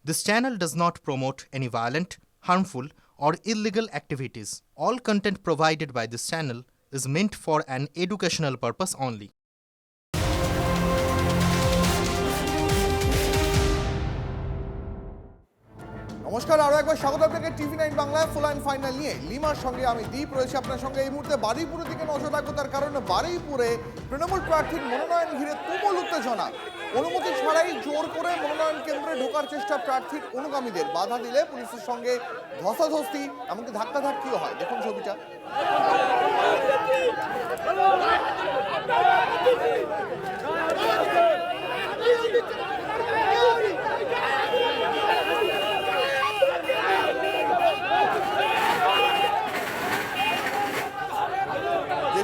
This channel does not promote any violent, harmful, or illegal activities. All content provided by this channel is meant for an educational purpose only. নমস্কার, আরও একবার স্বাগত আপনাকে TV9 বাংলায় full and final নিয়ে। লিমার সঙ্গে আমি দীপ রয়েছে আপনার সঙ্গে। এই মুহূর্তে বারুইপুরের দিকে নজর রাখবো, তার কারণ বারুইপুরে তৃণমূল প্রার্থীর মনোনয়ন ঘিরে তুমুল উত্তেজনা। অনুমতি ছাড়াই জোর করে মনোনয়ন কেন্দ্রে ঢোকার চেষ্টা প্রার্থীর অনুগামীদের, বাধা দিলে পুলিশের সঙ্গে ধস্তাধস্তি, এমনকি ধাক্কাধাক্কিও হয়। দেখুন ছবিটা।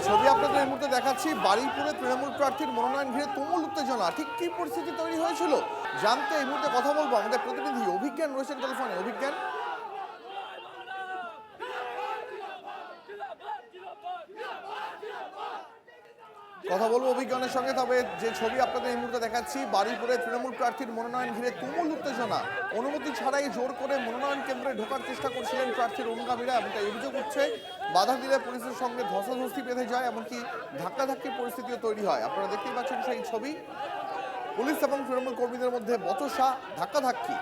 ছবি আপনাদের এই মুহূর্তে দেখাচ্ছি, বারুইপুরে তৃণমূল প্রার্থীর মনোনয়ন ঘিরে তুমুল উত্তেজনা। ঠিক কি পরিস্থিতি তৈরি হয়েছিল জানতে এই মুহূর্তে কথা বলবো আমাদের প্রতিনিধি অভিজ্ঞান রয়েছেন টেলিফোনে। অভিজ্ঞান, কথা বলবো অভিজ্ঞানের সঙ্গে। তবে যে ছবি আপনাদের এই মুহূর্তে দেখাচ্ছি, বারুইপুরে তৃণমূল প্রার্থীর মনোনয়ন ঘিরে তুমুল উত্তেজনা। অনুমতি ছাড়াই জোর করে মনোনয়ন কেন্দ্রে ঢোকার চেষ্টা করছিলেন প্রার্থীর অনুগামীরা, এমনটাই অভিযোগ উঠছে। বাধা দিলে পুলিশের সঙ্গে ধস্তাধস্তি বেঁধে যায়, এমনকি ধাক্কাধাক্কির পরিস্থিতিও তৈরি হয়। আপনারা দেখতেই পাচ্ছেন সেই ছবি। পুলিশ এবং তৃণমূল কর্মীদের মধ্যে বচসা, ধাক্কাধাক্কি।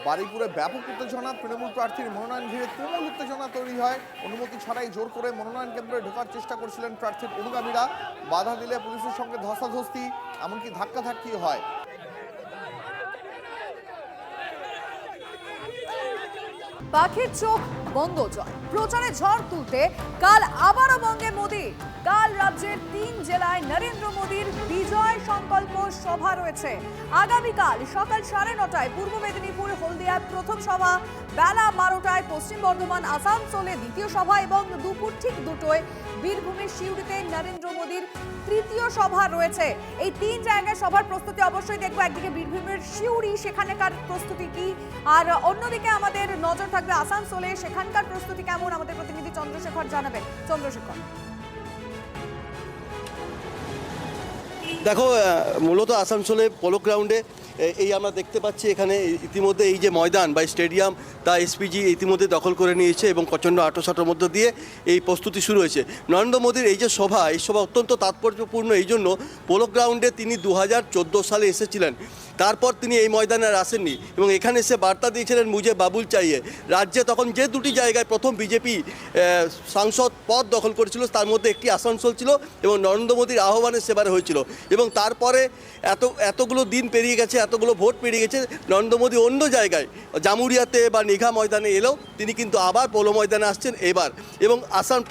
বারুইপুরে ব্যাপক উত্তেজনা, তৃণমূল প্রার্থীর মনোনয়ন ঘিরে তুমুল উত্তেজনা তৈরি হয়। অনুমতি ছাড়াই জোর করে মনোনয়ন কেন্দ্রে ঢোকার চেষ্টা করছিলেন প্রার্থীর অনুগামীরা, বাধা দিলে পুলিশের সঙ্গে ধস্তাধস্তি, এমনকি ধাক্কাধাক্কি হয়। পাখির চোখ বন্ধ জয়, প্রচারে ঝড় তুলতে কাল আবারও বঙ্গে মোদি। কাল রাজ্যের 3 জেলায় নরেন্দ্র মোদীর বিজয় সংকল্প সভা রয়েছে। আগামীকাল সকাল 9:30টায় পূর্ব মেদিনীপুর হলদিয়ায় প্রথম সভা, বেলা 12টায় পশ্চিম বর্ধমান আসানসোলে দ্বিতীয় সভা এবং দুপুর ঠিক 2টোয় বীরভূমের সিউড়িতে নরেন্দ্র মোদীর তৃতীয় সভা রয়েছে। এই 3 জায়গায় সভার প্রস্তুতি অবশ্যই দেখবো। একদিকে বীরভূমের সিউড়ি, সেখানকার প্রস্তুতি কি, আর অন্যদিকে আমাদের নজর থাকবে আসানসোলে, সেখানকার প্রস্তুতি কেমন, আমাদের প্রতিনিধি চন্দ্রশেখর জানাবেন। চন্দ্রশেখর, দেখো, মূলত আসানসোলে পোলো গ্রাউন্ডে এই আমরা দেখতে পাচ্ছি, এখানে ইতিমধ্যে এই যে ময়দান বা স্টেডিয়াম তা এসপিজি ইতিমধ্যে দখল করে নিয়েছে এবং প্রচণ্ড আটোসাটোর মধ্য দিয়ে এই প্রস্তুতি শুরু হয়েছে। নরেন্দ্র মোদীর এই যে সভা, এই সভা অত্যন্ত তাৎপর্যপূর্ণ এই জন্য, পোলো গ্রাউন্ডে তিনি 2014 সালে এসেছিলেন, তারপর তিনি এই ময়দানে আর আসেননি এবং এখানে এসে বার্তা দিয়েছিলেন মুঝে বাবুল চাইয়ে। রাজ্যে তখন যে 2টি জায়গায় প্রথম বিজেপি সাংসদ পদ দখল করেছিল, তার মধ্যে একটি আসানসোল ছিল এবং নরেন্দ্র মোদীর আহ্বানে সেবারে হয়েছিল। এবং তারপরে এতগুলো দিন পেরিয়ে গেছে, এতগুলো ভোট পেরিয়ে গেছে, নরেন্দ্র মোদী অন্য জায়গায় জামুরিয়াতে বা দীঘা ময়দানে এলেও তিনি কিন্তু আবার পোলো ময়দানে আসছেন এবার। এবং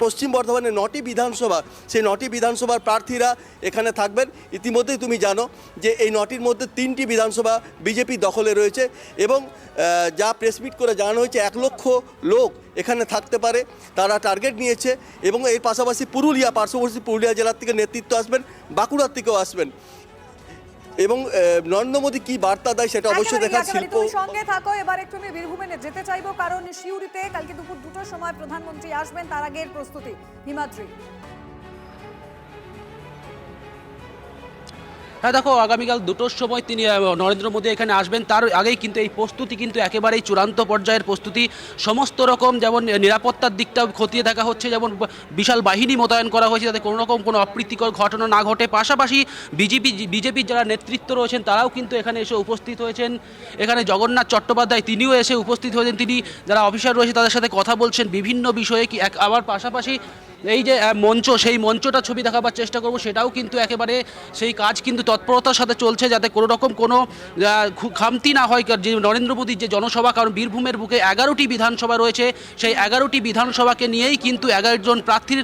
পশ্চিম বর্ধমানের 9টি বিধানসভা, সেই 9টি বিধানসভার প্রার্থীরা এখানে থাকবেন। ইতিমধ্যেই তুমি জানো যে এই 9টির মধ্যে 3টি বিধানসভা বিজেপি দখলে রয়েছে এবং যা প্রেসমিট করে জানানো হয়েছে 1 লক্ষ লোক এখানে থাকতে পারে, তারা টার্গেট নিয়েছে। এবং এর পাশাপাশি পুরুলিয়া, পার্শ্ববর্তী পুরুলিয়া জেলার থেকে নেতৃত্ব আসবেন, বাঁকুড়ার থেকেও আসবেন। এবং নরেন্দ্র মোদী কি বার্তা দেয় সেটা অবশ্যই দেখার শিল্প। সঙ্গে থাকো। এবার একটু আমি বীরভূমে যেতে চাইবো, কারণ সিউড়িতে কালকে দুপুর 2টোর সময় প্রধানমন্ত্রী আসবেন, তার আগের প্রস্তুতি। হিমাদ্রি, হ্যাঁ দেখো, আগামীকাল 2টোর সময় তিনি নরেন্দ্র মোদী এখানে আসবেন, তার আগেই কিন্তু এই প্রস্তুতি কিন্তু একেবারেই চূড়ান্ত পর্যায়ের প্রস্তুতি। সমস্ত রকম যেমন নিরাপত্তার দিকটাও খতিয়ে দেখা হচ্ছে, যেমন বিশাল বাহিনী মোতায়েন করা হয়েছে যাতে কোনো রকম কোনো অপ্রীতিকর ঘটনা না ঘটে। পাশাপাশি বিজেপির যারা নেতৃত্ব রয়েছেন তারাও কিন্তু এখানে এসে উপস্থিত হয়েছেন। এখানে জগন্নাথ চট্টোপাধ্যায় তিনিও এসে উপস্থিত হয়েছেন, তিনি যারা অফিসার রয়েছে তাদের সাথে কথা বলছেন বিভিন্ন বিষয়ে। আবার পাশাপাশি এই যে মঞ্চ, সেই মঞ্চটা ছবি দেখাবার চেষ্টা করব, সেটাও কিন্তু একেবারে সেই কাজ কিন্তু তৎপরতার সাথে চলছে যাতে কোনো রকম কোনো খামতি না হয়। যে নরেন্দ্র মোদীর যে জনসভা, কারণ বীরভূমের বুকে 11টি বিধানসভা রয়েছে, সেই 11টি বিধানসভাকে নিয়েই কিন্তু 11 জন প্রার্থীর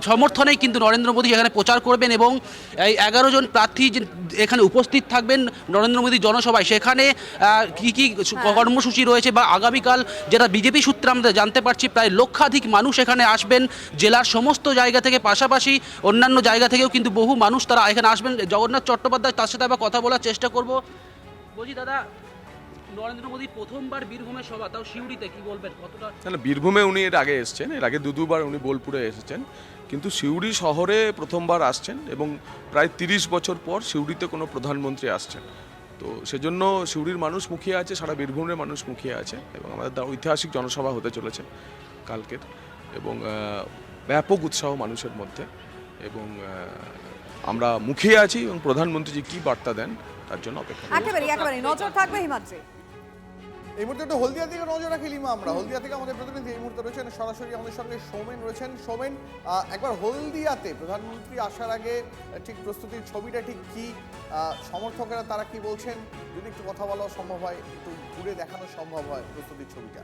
সমর্থনেই কিন্তু নরেন্দ্র মোদী এখানে প্রচার করবেন এবং এই 11 জন প্রার্থী এখানে উপস্থিত থাকবেন নরেন্দ্র মোদীর জনসভায়। সেখানে কী কী কর্মসূচি রয়েছে বা আগামীকাল যেটা বিজেপি সূত্রে আমরা জানতে পারছি, প্রায় লক্ষাধিক মানুষ এখানে আসবেন জেলার সমস্ত জায়গা থেকে, পাশাপাশি অন্যান্য জায়গা থেকেও কিন্তু বহু মানুষ তারা এখানে আসবেন। জগন্নাথ চট্টোপাধ্যায়, তার সাথে আবার কথা বলার চেষ্টা করব। বলছি দাদা, নরেন্দ্র মোদী প্রথমবার বীরভূমে সভা, তাও সিউড়িতে, কি বলবেন কতটা? না, বীরভূমে উনি এর আগে এসেছেন, এর আগে দুবার উনি বোলপুরে এসেছেন, কিন্তু সিউড়ি শহরে প্রথমবার আসছেন এবং প্রায় 30 বছর পর সিউড়িতে কোনো প্রধানমন্ত্রী আসছেন। তো সেজন্য সিউড়ির মানুষ মুখিয়ে আছে, সারা বীরভূমের মানুষ মুখিয়ে আছে এবং আমাদের ঐতিহাসিক জনসভা হতে চলেছে কালকের, এবং ব্যাপক উৎসাহ মানুষের মধ্যে, এবং আমরা মুখিয়ে আছি এবং প্রধানমন্ত্রী কী বার্তা দেন তার জন্য অপেক্ষা করছি। একেবারে নজর থাকবে হিমাদ্রি। এই মুহূর্তে একটু হলদিয়া দিকে নজর রাখি লিমা। আমরা হলদিয়া থেকে আমাদের প্রতিনিধি এই মুহূর্তে রয়েছেন সরাসরি আমাদের সঙ্গে সৌমেন রয়েছেন। সৌমেন, একবার হলদিয়াতে প্রধানমন্ত্রী আসার আগে ঠিক প্রস্তুতির ছবিটা ঠিক কি, সমর্থকেরা তারা কি বলছেন, যদি একটু কথা বলা সম্ভব হয়, একটু ঘুরে দেখানো সম্ভব হয় প্রস্তুতির ছবিটা।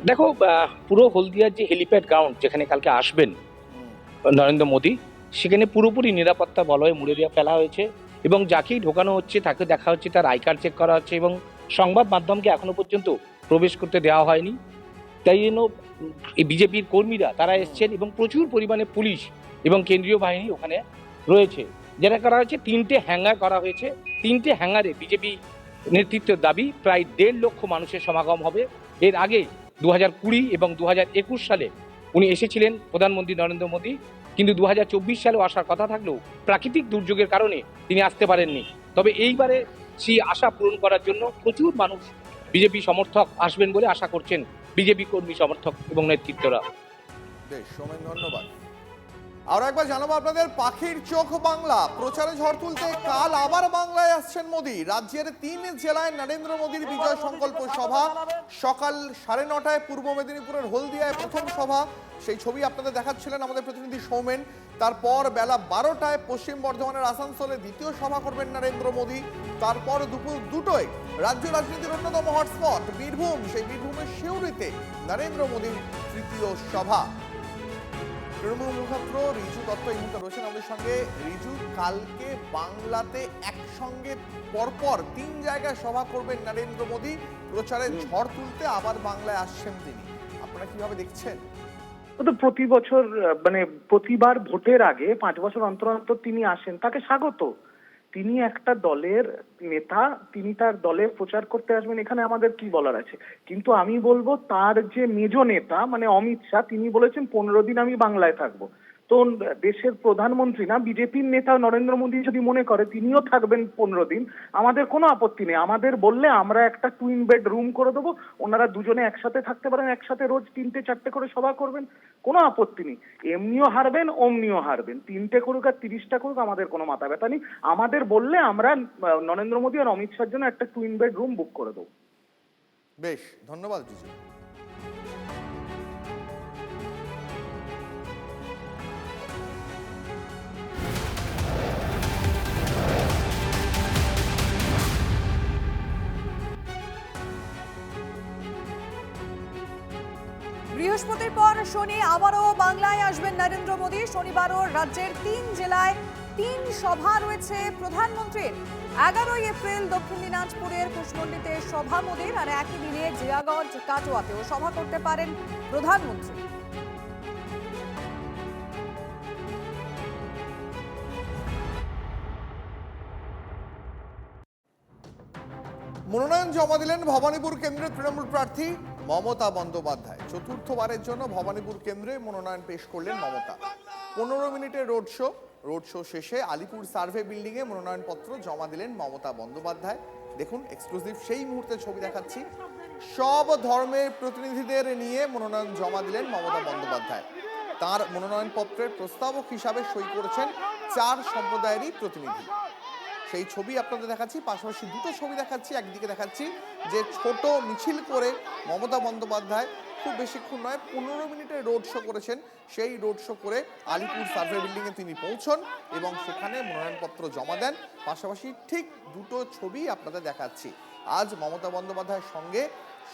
দেখো, পুরো হলদিয়ার যে হেলিপ্যাড গ্রাউন্ড যেখানে কালকে আসবেন নরেন্দ্র মোদী, সেখানে পুরোপুরি নিরাপত্তা বলয়ে মুড়ে দিয়ে ফেলা হয়েছে এবং যাকেই ঢোকানো হচ্ছে তাকে দেখা হচ্ছে তার আই কার্ড চেক করা হচ্ছে এবং সংবাদ মাধ্যমকে এখনো পর্যন্ত প্রবেশ করতে দেওয়া হয়নি। তাই জন্য এই বিজেপির কর্মীরা তারা এসছেন এবং প্রচুর পরিমাণে পুলিশ এবং কেন্দ্রীয় বাহিনী ওখানে রয়েছে। যেটা করা হয়েছে, 3টে হ্যাঙ্গার করা হয়েছে। 3টে হ্যাঙ্গারে বিজেপি নেতৃত্বের দাবি প্রায় 1.5 লক্ষ মানুষের সমাগম হবে। এর আগে 2020 এবং 2021 সালে উনি এসেছিলেন প্রধানমন্ত্রী নরেন্দ্র মোদী, কিন্তু 2024 সালেও আসার কথা থাকলেও প্রাকৃতিক দুর্যোগের কারণে তিনি আসতে পারেননি। তবে এইবারে সেই আশা পূরণ করার জন্য প্রচুর মানুষ বিজেপি সমর্থক আসবেন বলে আশা করছেন বিজেপি কর্মী সমর্থক এবং নেতৃত্বরা। বেশ সৌমেন, ধন্যবাদ। আর একবার জানাবো আপনাদের, পাখির চোখ বাংলা প্রচারে ঝড় তুলতে কাল আবার বাংলায় আসছেন মোদী। রাজ্যের 3 জেলায় নরেন্দ্র মোদীর বিজয় সংকল্প সভা। সকাল 9:30টায় পূর্ব মেদিনীপুরের হলদিয়ায় প্রথম সভা, সেই ছবি আপনাদের দেখাচ্ছিলেন আমাদের প্রতিনিধি সৌমেন। তারপর বেলা 12টায় পশ্চিম বর্ধমানের আসানসোলে দ্বিতীয় সভা করবেন নরেন্দ্র মোদী। তারপর দুপুর 2টোয় রাজ্য রাজনীতির অন্যতম হটস্পট বীরভূম, সেই বীরভূমের সিউড়িতে নরেন্দ্র মোদীর তৃতীয় সভা। তৃণমূল মুখপাত্র রিজু দত্ত এই মুহূর্তে রয়েছেন আমাদের সঙ্গে। রিজু, কালকে বাংলাতে একসঙ্গে পরপর 3 জায়গায় সভা করবেন নরেন্দ্র মোদী, প্রচারে ঝড় তুলতে আবার বাংলায় আসছেন তিনি, আপনারা কিভাবে দেখছেন? তো প্রতি বছর মানে প্রতিবার ভোটের আগে 5 বছর অন্তর অন্তর তিনি আসেন, তাকে স্বাগত। তিনি একটা দলের নেতা, তিনি তার দলের প্রচার করতে আসবেন, এখানে আমাদের কি বলার আছে। কিন্তু আমি বলবো তার যে মেজ নেতা মানে অমিত শাহ, তিনি বলেছেন 15 দিন আমি বাংলায় থাকবো। তো দেশের প্রধানমন্ত্রী না, বিজেপির নেতা নরেন্দ্র মোদী যদি মনে করে তিনিও থাকবেন 15 দিন, আমাদের কোনো আপত্তি নেই। আমাদের বললে আমরা একটা টুইন বেড রুম করে দেবো, ওনারা দুজনে একসাথে থাকতে পারেন, একসাথে রোজ 3টে-4টে করে সভা করবেন, কোনো আপত্তি নেই। এমনিও হারবেন, অমনিও হারবেন, 3টে করুক আর 30টা করুক, আমাদের কোনো মাথা ব্যথা নেই। আমাদের বললে আমরা নরেন্দ্র মোদী আর অমিত শাহর জন্য একটা টুইন বেড রুম বুক করে দেবো। বেশ, ধন্যবাদ রিজু। বৃহস্পতির পর শনি আবারও বাংলায় আসবেন নরেন্দ্র মোদী। শনিবারও রাজ্যের 3 জেলায় 3 সভা রয়েছে প্রধানমন্ত্রীর। 11 এপ্রিল দক্ষিণ দিনাজপুরের কুশমন্ডিতে সভা মোদীর, আর একই দিনে জিয়াগঞ্জ কাটোয়াতেও সভা করতে পারেন প্রধানমন্ত্রী। মনোনয়ন জমা দিলেন ভবানীপুর কেন্দ্রের তৃণমূল প্রার্থী মমতা বন্দ্যোপাধ্যায়। চতুর্থবারের জন্য ভবানীপুর কেন্দ্রে মনোনয়ন পেশ করলেন মমতা। 15 মিনিটের রোড শো শেষে আলিপুর সার্ভে বিল্ডিংয়ে মনোনয়নপত্র জমা দিলেন মমতা বন্দ্যোপাধ্যায়। দেখুন এক্সক্লুসিভ সেই মুহূর্তে ছবি দেখাচ্ছি। সব ধর্মের প্রতিনিধিদের নিয়ে মনোনয়ন জমা দিলেন মমতা বন্দ্যোপাধ্যায়। তার মনোনয়নপত্রের প্রস্তাবক হিসাবে সই করেছেন 4 সম্প্রদায়েরই প্রতিনিধি। সেই ছবি আপনাদের দেখাচ্ছি, পাশাপাশি 2টো ছবি দেখাচ্ছি। একদিকে দেখাচ্ছি যে ছোট মিছিল করে মমতা বন্দ্যোপাধ্যায় খুব বেশিক্ষণ নয় 15 মিনিটের রোড শো করেছেন। সেই রোড শো করে আলিপুর সার্ভে বিল্ডিংয়ে তিনি পৌঁছন এবং সেখানে মনোনয়নপত্র জমা দেন। পাশাপাশি ঠিক 2টো ছবি আপনাদের দেখাচ্ছি। আজ মমতা বন্দ্যোপাধ্যায়ের সঙ্গে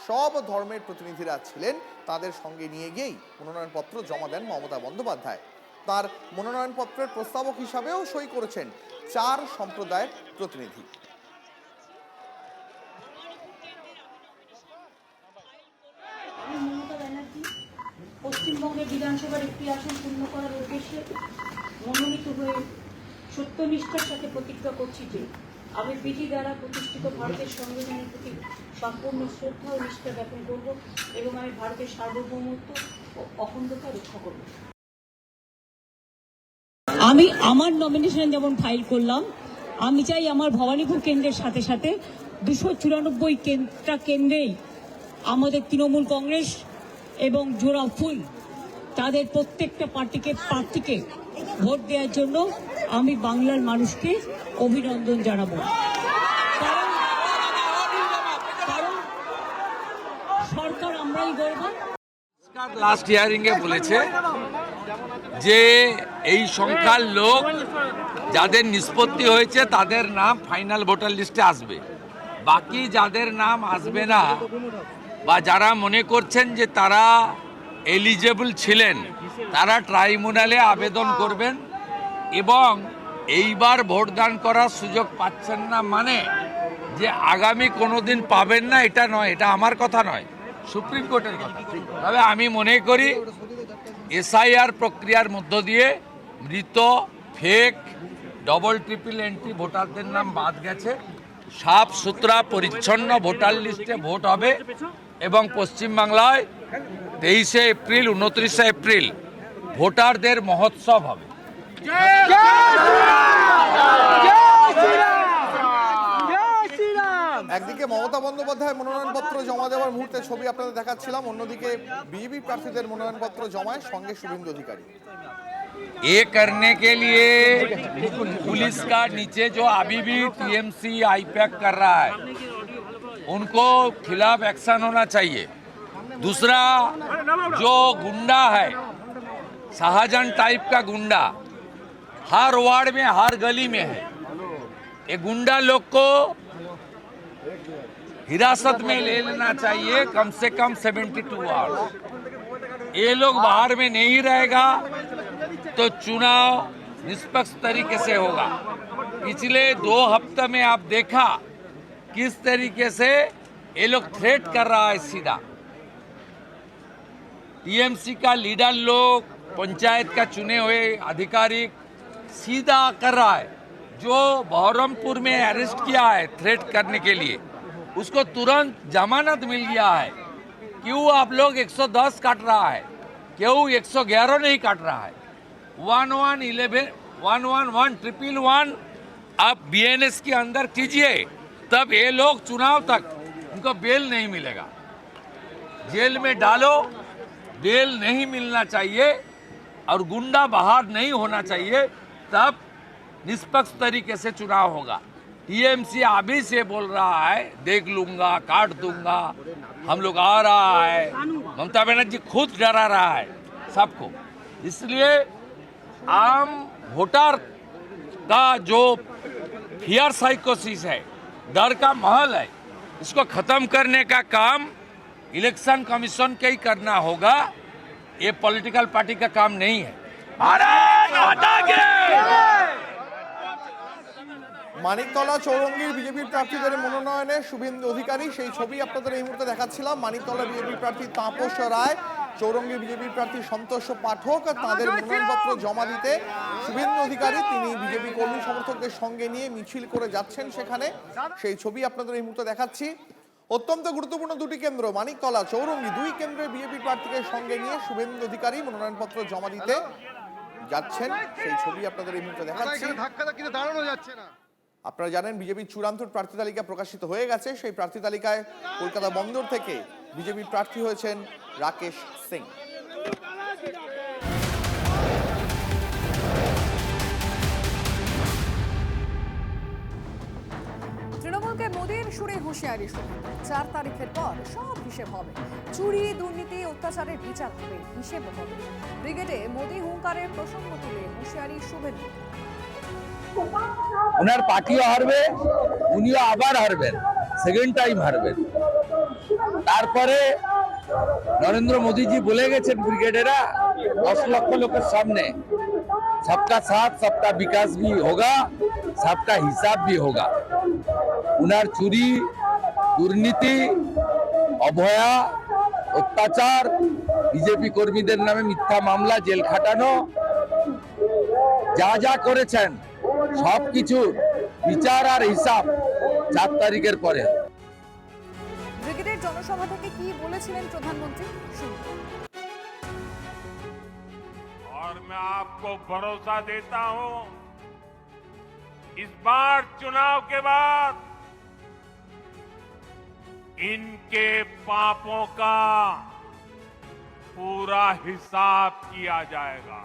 সব ধর্মের প্রতিনিধিরা ছিলেন, তাদের সঙ্গে নিয়ে গিয়েই মনোনয়নপত্র জমা দেন মমতা বন্দ্যোপাধ্যায়। তার মনোনয়নপত্রের প্রস্তাবক হিসাবেও সই করেছেন 4 সম্প্রদায়ের প্রতিনিধি। মমতা ব্যানার্জি পশ্চিমবঙ্গের বিধানসভার একটি আসন পূর্ণ করার উদ্দেশ্যে মনোনীত হয়ে সত্যনিষ্ঠার সাথে প্রতিজ্ঞা করছি যে আমি পিটি দ্বারা প্রতিষ্ঠিত ভারতের সংবিধানের প্রতি সম্পূর্ণ শ্রদ্ধা ও নিষ্ঠা জ্ঞাপন করব এবং আমি ভারতের সার্বভৌমত্ব ও অখণ্ডতা রক্ষা করব। আমি আমার নমিনেশন যেমন ফাইল করলাম, আমি চাই আমার ভবানীপুর কেন্দ্রের সাথে সাথে 294টা কেন্দ্রেই আমাদের তৃণমূল কংগ্রেস এবং জোড়া ফুল তাদের প্রত্যেকটা প্রার্থীকে ভোট দেওয়ার জন্য আমি বাংলার মানুষকে অভিনন্দন জানাবো। কারণ সরকার আমরাই গর্ব। লাস্ট হিয়ারিংয়ে বলেছে যে এই সংখ্যার লোক যাদের নিষ্পত্তি হয়েছে তাদের নাম ফাইনাল ভোটার লিস্টে আসবে, বাকি যাদের নাম আসবে না বা যারা মনে করছেন যে তারা এলিজেবল ছিলেন তারা ট্রাইব্যুনালে আবেদন করবেন এবং এইবার ভোটদান করার সুযোগ পাচ্ছেন না মানে যে আগামী কোনো দিন পাবেন না এটা নয়, এটা আমার কথা নয়, সুপ্রিম কোর্টের কথা। তবে আমি মনে করি এসআইআর প্রক্রিয়ার মধ্য দিয়ে মৃত ফেক ডবল ট্রিপল এন্ট্রি ভোটারদের নাম বাদ গেছে, সাফ সুতরা পরিচ্ছন্ন ভোটার লিস্টে ভোট হবে এবং পশ্চিমবাংলায় 23শে এপ্রিল 29শে এপ্রিল ভোটারদের মহোৎসব হবে। একদিকে মমতা বন্দ্যোপাধ্যায় মনোনয়নপত্র জমা দেওয়ার মুহূর্তে ছবি আপনাদের দেখাচ্ছিলাম, অন্যদিকে বিজেপি প্রার্থীদের মনোনয়নপত্র জমায় সঙ্গে শুভেন্দু অধিকারী। ये करने के लिए पुलिस का नीचे जो अभी भी टीएमसी आईपैक कर रहा है उनको खिलाफ एक्शन होना चाहिए। दूसरा जो गुंडा है शाहजहां टाइप का गुंडा हर वार्ड में हर गली में है, ये गुंडा लोग को हिरासत में ले लेना चाहिए कम से कम 72 आवर्स। ये लोग बाहर में नहीं रहेगा तो चुनाव निष्पक्ष तरीके से होगा। पिछले 2 हफ्ते में आप देखा किस तरीके से ये लोग थ्रेट कर रहा है। सीधा टीएमसी का लीडर लोग पंचायत का चुने हुए अधिकारी सीधा कर रहा है, जो बहरमपुर में अरेस्ट किया है थ्रेट करने के लिए उसको तुरंत जमानत मिल गया है। क्यों आप लोग 110 काट रहा है, क्यों 111 नहीं काट रहा है? 1111 111 आप बीएनएस के अंदर कीजिए, तब ये लोग चुनाव तक उनको बेल नहीं मिलेगा। जेल में डालो, बेल नहीं मिलना चाहिए और गुंडा बाहर नहीं होना चाहिए, तब निष्पक्ष तरीके से चुनाव होगा। टीएमसी अभी से बोल रहा है देख लूंगा काट दूंगा, हम लोग आ रहा है, ममता बनर्जी खुद डरा रहा है सबको। इसलिए आम वोटर का जो फियर साइकोसिस है, डर का माहौल है, इसको खत्म करने का काम इलेक्शन कमीशन के ही करना होगा, ये पॉलिटिकल पार्टी का काम नहीं है। भारत माता की মানিকতলা চৌরঙ্গীর বিজেপির প্রার্থীদের মনোনয়নে শুভেন্দু অধিকারী, সেই ছবি আপনাদের এই মুহূর্তে দেখাচ্ছিলাম। মানিকতলা বিজেপির প্রার্থী তাপস রায়, চৌরঙ্গীর বিজেপির প্রার্থী সন্তোষ পাঠক তাদের মনোনয়নপত্র জমা দিতে শুভেন্দু অধিকারী তিনি বিজেপি কর্মী সমর্থকদের সঙ্গে নিয়ে মিছিল করে যাচ্ছেন সেখানে, সেই ছবি আপনাদের এই মুহূর্তে দেখাচ্ছি। অত্যন্ত গুরুত্বপূর্ণ দুটি কেন্দ্র মানিকতলা চৌরঙ্গী, 2 কেন্দ্রে বিজেপি প্রার্থীকে সঙ্গে নিয়ে শুভেন্দু অধিকারী মনোনয়নপত্র জমা দিতে যাচ্ছেন, সেই ছবি আপনাদের এই মুহূর্তে দেখাচ্ছি। দাঁড়ানো যাচ্ছে না। আপনারা জানেন বিজেপির চূড়ান্ত প্রার্থী তালিকা প্রকাশিত হয়ে গেছে, সেই প্রার্থী তালিকায় কলকাতা বন্দর থেকে বিজেপির প্রার্থী হয়েছেন রাকেশ সিং। তৃণমূলকে মোদীর সুরে হুঁশিয়ারি শুনে 4 তারিখের পর সব হিসেব হবে, চুরি দুর্নীতি অত্যাচারের বিচার হবে, হিসেব হবে। ব্রিগেডে মোদী হুঙ্কারের প্রসঙ্গ তুলে হুঁশিয়ারি শুভেন্দু। উনার পার্টিও হারবে, উনিও আবার হারবেন, সেকেন্ড টাইম হারবেন। তারপরে নরেন্দ্র মোদীজি বলে গেছেন ব্রিগেডেরা 10 লক্ষ লোকের সামনে सबका साथ सबका विकास भी होगा, सबका हिसाब भी होगा। उनार चुरी दुर्नीति अभया अत्याचार बीजेपी कर्मीদের নামে মিথ্যা মামলা জেল খাটানো যা যা করেছেন সবকিছু বিচার আর হিসাব 4 তারিখের পরে। ব্রিগেডের জনসভা থেকে কি বলেছিলেন প্রধানমন্ত্রী শুনুন। और मैं आपको भरोसा देता हूं, इस बार चुनाव के बाद इनके पापों का पूरा हिसाब किया जाएगा।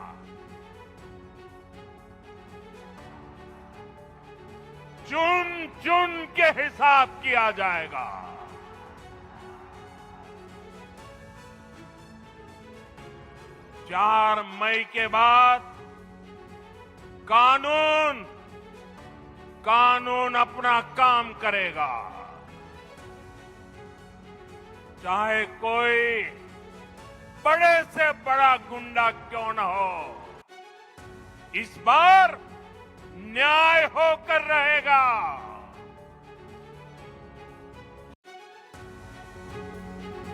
चुन चुन के हिसाब किया जाएगा। चार मई के बाद कानून अपना काम करेगा। चाहे कोई बड़े से बड़ा गुंडा क्यों न हो, इस बार न्याय होकर रहेगा।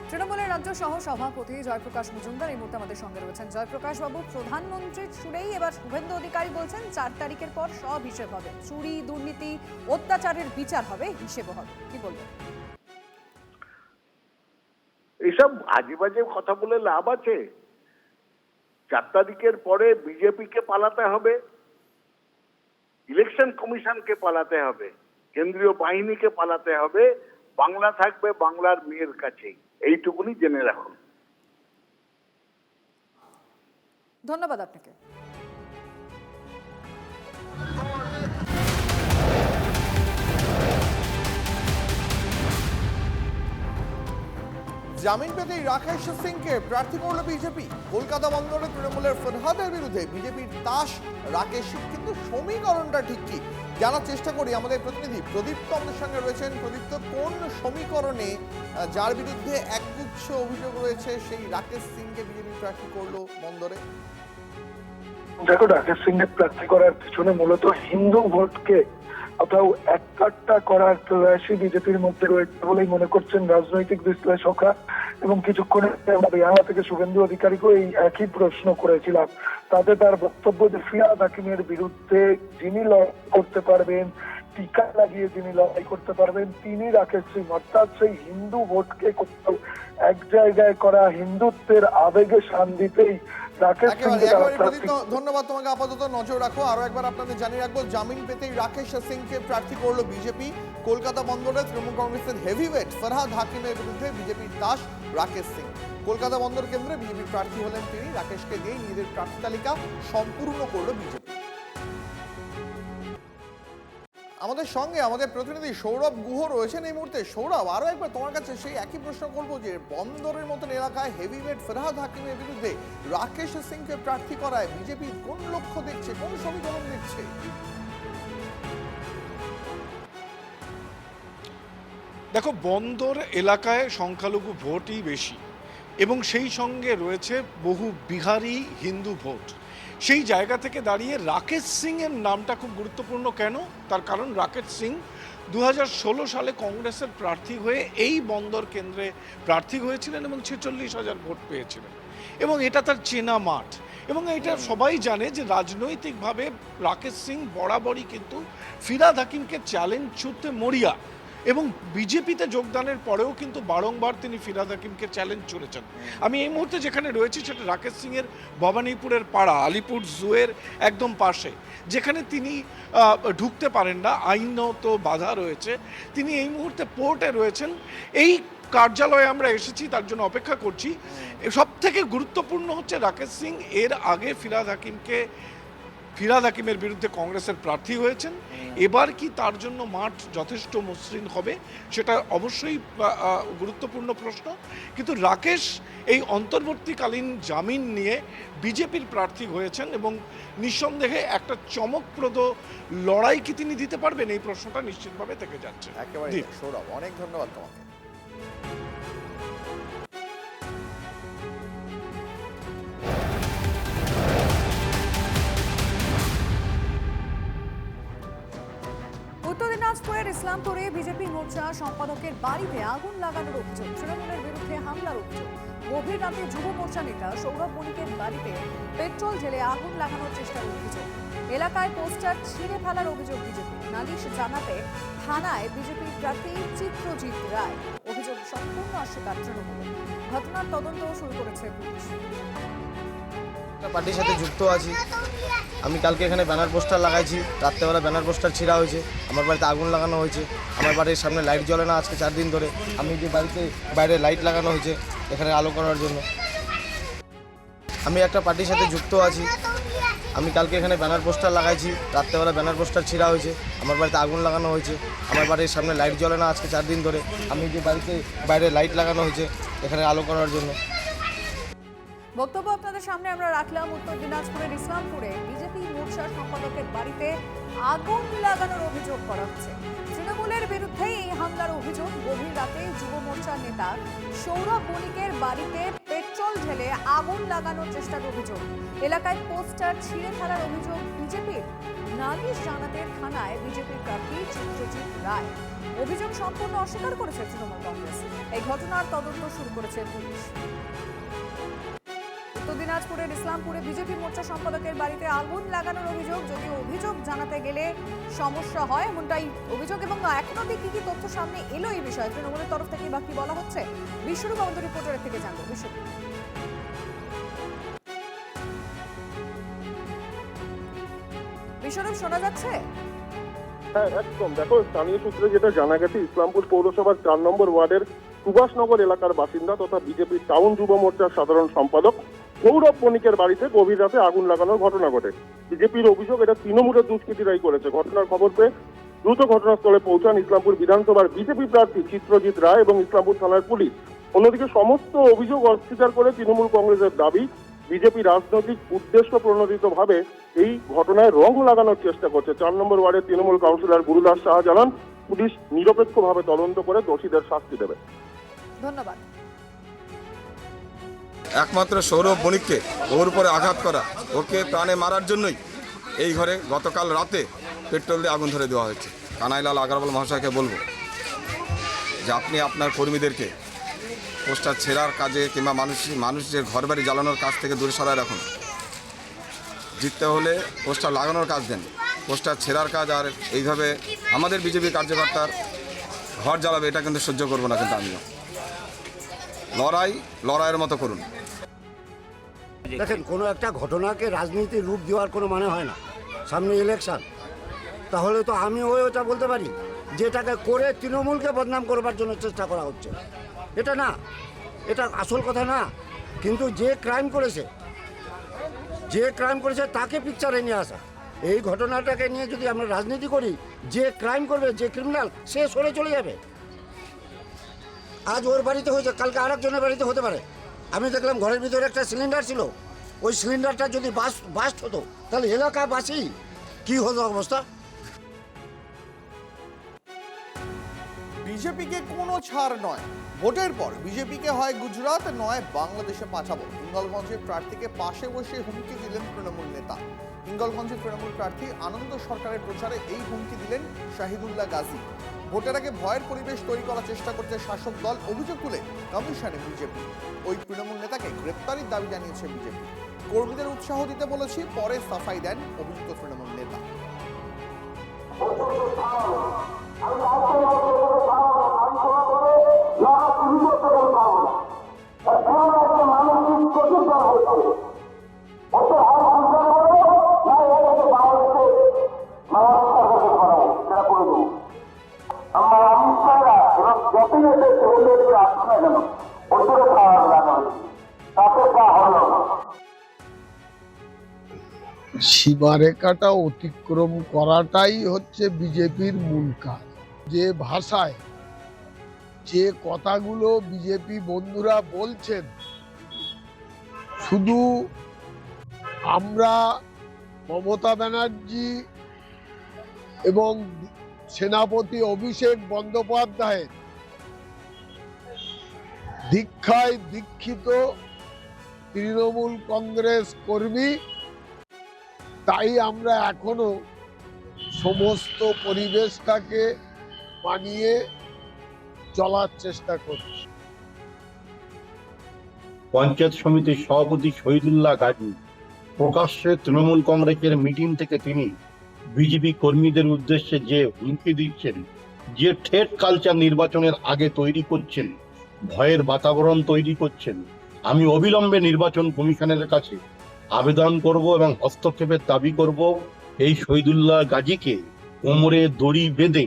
তৃণমূলের রাজ্য সহ সভাপতি জয়প্রকাশ মজুমদার এই মুহূর্তে আমাদের সঙ্গে রয়েছেন। জয়প্রকাশ বাবু, প্রধানমন্ত্রীর সুরেই এবার শুভেন্দু অধিকারী বলছেন 4 তারিখের পর সব হিসেব হবে, চুরি দুর্নীতি অত্যাচারের বিচার হবে, হিসেবও হবে, কি বলবেন? এসব আজে বাজে কথা বলে লাভ আছে? 4 তারিখের পরে বিজেপিকে পালাতে হবে, ইলেকশন কমিশনকে পালাতে হবে, কেন্দ্রীয় বাহিনীকে পালাতে হবে, বাংলা থাকবে বাংলার মেয়ের কাছেই। এইটুকুনি জেনে রাখুন। ধন্যবাদ আপনাকে। জামিন পেতেই রাকেশ সিংকে প্রার্থী করল বিজেপি। কলকাতা বন্দরে তৃণমূলের ফরহাদের বিরুদ্ধে বিজেপির তাস রাকেশ সিং। কিন্তু সমীকরণটা ঠিক কি জানার চেষ্টা করি, আমাদের প্রতিনিধি প্রদীপ্ত আমাদের সঙ্গে রয়েছেন। প্রদীপ্ত, কোন সমীকরণে যার বিরুদ্ধে একগুচ্ছ অভিযোগ রয়েছে সেই রাকেশ সিংকে বিজেপি প্রার্থী করলো বন্দরে? দেখো, রাকেশ সিং এর প্রার্থী করার পিছনে মূলত হিন্দু ভোটকে কোথাও এককাট্টা করার প্রয়াসই বিজেপির মধ্যে রয়েছে বলেই মনে করছেন রাজনৈতিক বিশ্লেষকরা। এবং কিছুক্ষণ বেহালা থেকে শুভেন্দু অধিকারীকেও এই একই প্রশ্ন করেছিলাম। তাতে তার বক্তব্য যে ফিরহাদ হাকিমের বিরুদ্ধে যিনি লড়াই করতে পারবেন, টিকা লাগিয়ে যিনি লড়াই করতে পারবেন, তিনি রাকেশ সিং। অর্থাৎ সেই হিন্দু ভোটকে কোথাও এক জায়গায় করা, হিন্দুত্বের আবেগে শান দিতেই রাকেশ সিংকে ধন্যবাদ তোমাকে। আপাতত নজর রাখো। আরো একবার আপনাদের জানিয়ে রাখবো, জামিন পেতেই রাকেশ সিংকে প্রার্থী করলো বিজেপি। কলকাতা বন্দরে তৃণমূল কংগ্রেসের হেভিওয়েট ফরহাদ হাকিমের বিরুদ্ধে বিজেপির দাস রাকেশ সিং। কলকাতা বন্দর কেন্দ্রে বিজেপির প্রার্থী হলেন তিনি। রাকেশকে দিয়ে নিজেদের প্রার্থী তালিকা সম্পূর্ণ করলো বিজেপি। আমাদের সঙ্গে আমাদের প্রতিনিধি সৌরভ গুহ রয়েছেন এই মুহূর্তে। সৌরভ, আরো একবার তোমার কাছে সেই একই প্রশ্ন করবো যে বন্দরের মতন এলাকায় হেভিওয়েট ফরহাদ হাকিমের বিরুদ্ধে রাকেশ সিংকে প্রার্থী করায় বিজেপি কোন লক্ষ্য দেখছে, কোন সমীকরণ দেখছে? দেখো, বন্দর এলাকায় সংখ্যালঘু ভোটই বেশি এবং সেই সঙ্গে রয়েছে বহু বিহারি হিন্দু ভোট। সেই জায়গা থেকে দাঁড়িয়ে রাকেশ সিং এর নামটা খুব গুরুত্বপূর্ণ। কেন? তার কারণ রাকেশ সিং 2016 সালে কংগ্রেসের প্রার্থী হয়ে এই বন্দর কেন্দ্রে প্রার্থী হয়েছিলেন এবং 46,000 ভোট পেয়েছিলেন এবং এটা তার চেনা মাঠ। এবং এটা সবাই জানে যে রাজনৈতিকভাবে রাকেশ সিং বরাবরই কিন্তু ফিরহাদ হাকিমকে চ্যালেঞ্জ ছুটতে মরিয়া এবং বিজেপিতে যোগদানের পরেও কিন্তু বারংবার তিনি ফিরহাদ হাকিমকে চ্যালেঞ্জ ছুড়েছেন। আমি এই মুহূর্তে যেখানে রয়েছি সেটা রাকেশ সিংয়ের ভবানীপুরের পাড়া, আলিপুর জুয়ের একদম পাশে, যেখানে তিনি ঢুকতে পারেন না, আইনত বাধা রয়েছে। তিনি এই মুহূর্তে পোর্টে রয়েছেন। এই কার্যালয়ে আমরা এসেছি, তার জন্য অপেক্ষা করছি। সব থেকে গুরুত্বপূর্ণ হচ্ছে রাকেশ সিং এর আগে ফিরহাদ হাকিমের বিরুদ্ধে কংগ্রেসের প্রার্থী হয়েছেন। এবার কি তার জন্য মাঠ যথেষ্ট মসৃণ হবে সেটা অবশ্যই গুরুত্বপূর্ণ প্রশ্ন। কিন্তু রাকেশ এই অন্তর্বর্তীকালীন জামিন নিয়ে বিজেপির প্রার্থী হয়েছেন এবং নিঃসন্দেহে একটা চমকপ্রদ লড়াই কি তিনি দিতে পারবেন, এই প্রশ্নটা নিশ্চিতভাবে থেকে যাচ্ছে। একেবারে সৌরভ, অনেক ধন্যবাদ তোমাকে। উত্তর দিনাজপুরের ইসলামপুরে বিজেপি মোর্চা সম্পাদকের বাড়িতে আগুন লাগানোর অভিযোগ, তৃণমূলের বিরুদ্ধে হামলার অভিযোগ। গভীর রাতে যুব মোর্চা নেতা সৌরভ বণিকের বাড়িতে পেট্রোল ঢেলে আগুন লাগানোর চেষ্টার অভিযোগ। এলাকায় পোস্টার ছিঁড়ে ফেলার অভিযোগ বিজেপি। নালিশ জানাতে থানায় বিজেপির প্রার্থী চিত্রজিৎ রায়। অভিযোগ সম্পূর্ণ অস্বীকার তৃণমূল। ঘটনার তদন্ত শুরু করেছে পুলিশ। পার্টির সাথে যুক্ত আছি। আমি কালকে এখানে ব্যানার পোস্টার লাগাইছি, রাত্রেবেলা ব্যানার পোস্টার ছিঁড়া হয়েছে, আমার বাড়িতে আগুন লাগানো হয়েছে, আমার বাড়ির সামনে লাইট জ্বলে না আজকে 4 দিন ধরে। আমি যে বাড়িতে বাইরে লাইট লাগানো হয়েছে এখানে আলো করার জন্য। আমি একটা পার্টির সাথে যুক্ত আছি। আমি কালকে এখানে ব্যানার পোস্টার লাগাইছি, রাত্রেবেলা ব্যানার পোস্টার ছিঁড়া হয়েছে, আমার বাড়িতে আগুন লাগানো হয়েছে, আমার বাড়ির সামনে লাইট জ্বলে না আজকে 4 দিন ধরে। আমি যে বাড়িতে বাইরে লাইট লাগানো হয়েছে এখানে আলো করার জন্য। বক্তব্য আপনাদের সামনে আমরা রাখলাম উত্তর দিনাজপুরের ইসলামপুরে বিজেপি মোর্চার সম্পাদকের বাড়িতে আগুন লাগানোর অভিযোগ করা হচ্ছে। তৃণমূলের বিরুদ্ধে এই হামলার অভিযোগ। গভীর রাতে যুব মোর্চার নেতা সৌরভ বণিকের বাড়িতে পেট্রোল ঢেলে আগুন লাগানোর চেষ্টার অভিযোগ। এলাকায় পোস্টার ছিঁড়ে ফেলার অভিযোগ বিজেপির। নালিশ জানাতে থানায় বিজেপির প্রার্থী চিত্রজিৎ রায়। অভিযোগ সম্পূর্ণ অস্বীকার করেছে তৃণমূল কংগ্রেস। এই ঘটনার তদন্ত শুরু করেছে পুলিশ। উত্তর দিনাজপুরের ইসলামপুরে বিজেপি মোর্চা সম্পাদকের বাড়িতে আগুন লাগানোর অভিযোগ। যদিও অভিযোগ জানাতে গেলে সমস্যা হয়, এমনটাই অভিযোগ। এবং এখন অব্দি কি কি তথ্য সামনে এলো এই বিষয়ে তৃণমূলের তরফ থেকে বা কি বলা হচ্ছে, বিশ্বরূপ আমাদের রিপোর্টারের থেকে জানবো। বিশ্বরূপ শোনা যাচ্ছে? হ্যাঁ একদম। দেখো, স্থানীয় সূত্রে যেটা জানা গেছে, ইসলামপুর পৌরসভার 4 নম্বর ওয়ার্ডের সুভাষনগর এলাকার বাসিন্দা তথা বিজেপির টাউন যুব মোর্চার সাধারণ সম্পাদক সৌরভ বণিকের বাড়িতে গভীর রাতে আগুন লাগানোর ঘটনা ঘটে। বিজেপির অভিযোগ এটা তৃণমূলের দুষ্কৃতীরাই করেছে। ঘটনার খবর পেয়ে দ্রুত ঘটনাস্থলে পৌঁছান ইসলামপুর বিধানসভার বিজেপি প্রার্থী চিত্রজিৎ রায় এবং ইসলামপুর থানার পুলিশ। অন্যদিকে সমস্ত অভিযোগ অস্বীকার করে তৃণমূল কংগ্রেসের দাবি বিজেপি রাজনৈতিক উদ্দেশ্য প্রণোদিতভাবে এই ঘটনায় রং লাগানোর চেষ্টা করছে। 4 নম্বর ওয়ার্ডের তৃণমূল কাউন্সিলর গুরুদাস সাহা জানান, পুলিশ নিরপেক্ষভাবে তদন্ত করে দোষীদের শাস্তি দেবে। ধন্যবাদ। একমাত্র সৌরভ বণিককে ওর উপরে আঘাত করা, ওকে প্রাণে মারার জন্যই এই ঘরে গতকাল রাতে পেট্রোল দিয়ে আগুন ধরে দেওয়া হয়েছে। কানাইলাল আগরওয়াল মহাশয়কে বলবো যে আপনি আপনার কর্মীদেরকে পোস্টার ছেঁড়ার কাজে কিংবা মানুষের ঘর বাড়ি জ্বালানোর কাজ থেকে দূরে সরায় রাখুন। জিততে হলে পোস্টার লাগানোর কাজ দেন, পোস্টার ছেঁড়ার কাজ আর এইভাবে আমাদের বিজেপি কার্যকর্তার ঘর জ্বালাবে এটা কিন্তু সহ্য করবো না। কিন্তু আমিও লড়াইয়ের মতো করুন। দেখেন, কোনো একটা ঘটনাকে রাজনীতির রূপ দেওয়ার কোনো মানে হয় না। সামনে ইলেকশন, তাহলে তো আমি ওটা বলতে পারি যেটাকে করে তৃণমূলকে বদনাম করবার জন্য চেষ্টা করা হচ্ছে। এটা না, এটা আসল কথা না। কিন্তু যে ক্রাইম করেছে তাকে পিকচারে নিয়ে আসা। এই ঘটনাটাকে নিয়ে যদি আমরা রাজনীতি করি, যে ক্রাইম করবে, যে ক্রিমিনাল, সে সরে চলে যাবে। আজ ওর বাড়িতে হয়েছে, কালকে আরেকজনের বাড়িতে হতে পারে। আমি দেখলাম ঘরের ভিতরে একটা সিলিন্ডার ছিল, ওই সিলিন্ডারটা যদি বাস্ট হতো তাহলে এলাকাবাসী কি হতো অবস্থা। বিজেপিকে কোনো ছাড় নয়। ভোটের পর বিজেপিকে হয় গুজরাট, নয় বাংলাদেশে পাঠাবো। হিঙ্গলগঞ্জের প্রার্থীকে পাশে বসে হুমকি দিলেন তৃণমূল নেতা। হিঙ্গলগঞ্জের তৃণমূল প্রার্থী আনন্দ সরকারের প্রচারে এই হুমকি দিলেন শাহিদুল্লাহ গাজী। ভোটের আগে ভয়ের পরিবেশ তৈরি করার চেষ্টা করছে শাসক দল, অভিযোগ তুলে কমিশনে বিজেপি। ওই তৃণমূল নেতাকে গ্রেপ্তারির দাবি জানিয়েছে বিজেপি। কর্মীদের উৎসাহ দিতে বলেছি, পরে সাফাই দেন অভিযুক্ত তৃণমূল নেতা। সীমারেখাটা অতিক্রম করাটাই হচ্ছে বিজেপির মূল কাজ। যে ভাষায় যে কথাগুলো বিজেপি বন্ধুরা বলছেন, শুধু আমরা মমতা ব্যানার্জি এবং সেনাপতি অভিষেক বন্দ্যোপাধ্যায়ের দীক্ষায় দীক্ষিত তৃণমূল কংগ্রেস কর্মী, তাই আমরা এখনো সমস্ত পরিবেশটাকে মানিয়ে চলার চেষ্টা করছি। পঞ্চায়েত সমিতির সভাপতি শহীদুল্লাহ গাজী প্রকাশ্যে তৃণমূল কংগ্রেসের মিটিং থেকে তিনি বিজেপি কর্মীদের উদ্দেশ্যে যে হুমকি দিচ্ছেন, যে থ্রেট কালচার নির্বাচনের আগে তৈরি করছেন, ভয়ের বাতাবরণ তৈরি করছেন, আমি অবিলম্বে নির্বাচন কমিশনের কাছে আবেদন করব এবং হস্তক্ষেপের দাবি করব। এই শহীদুল্লাহ গাজীকে কোমরে দড়ি বেঁধে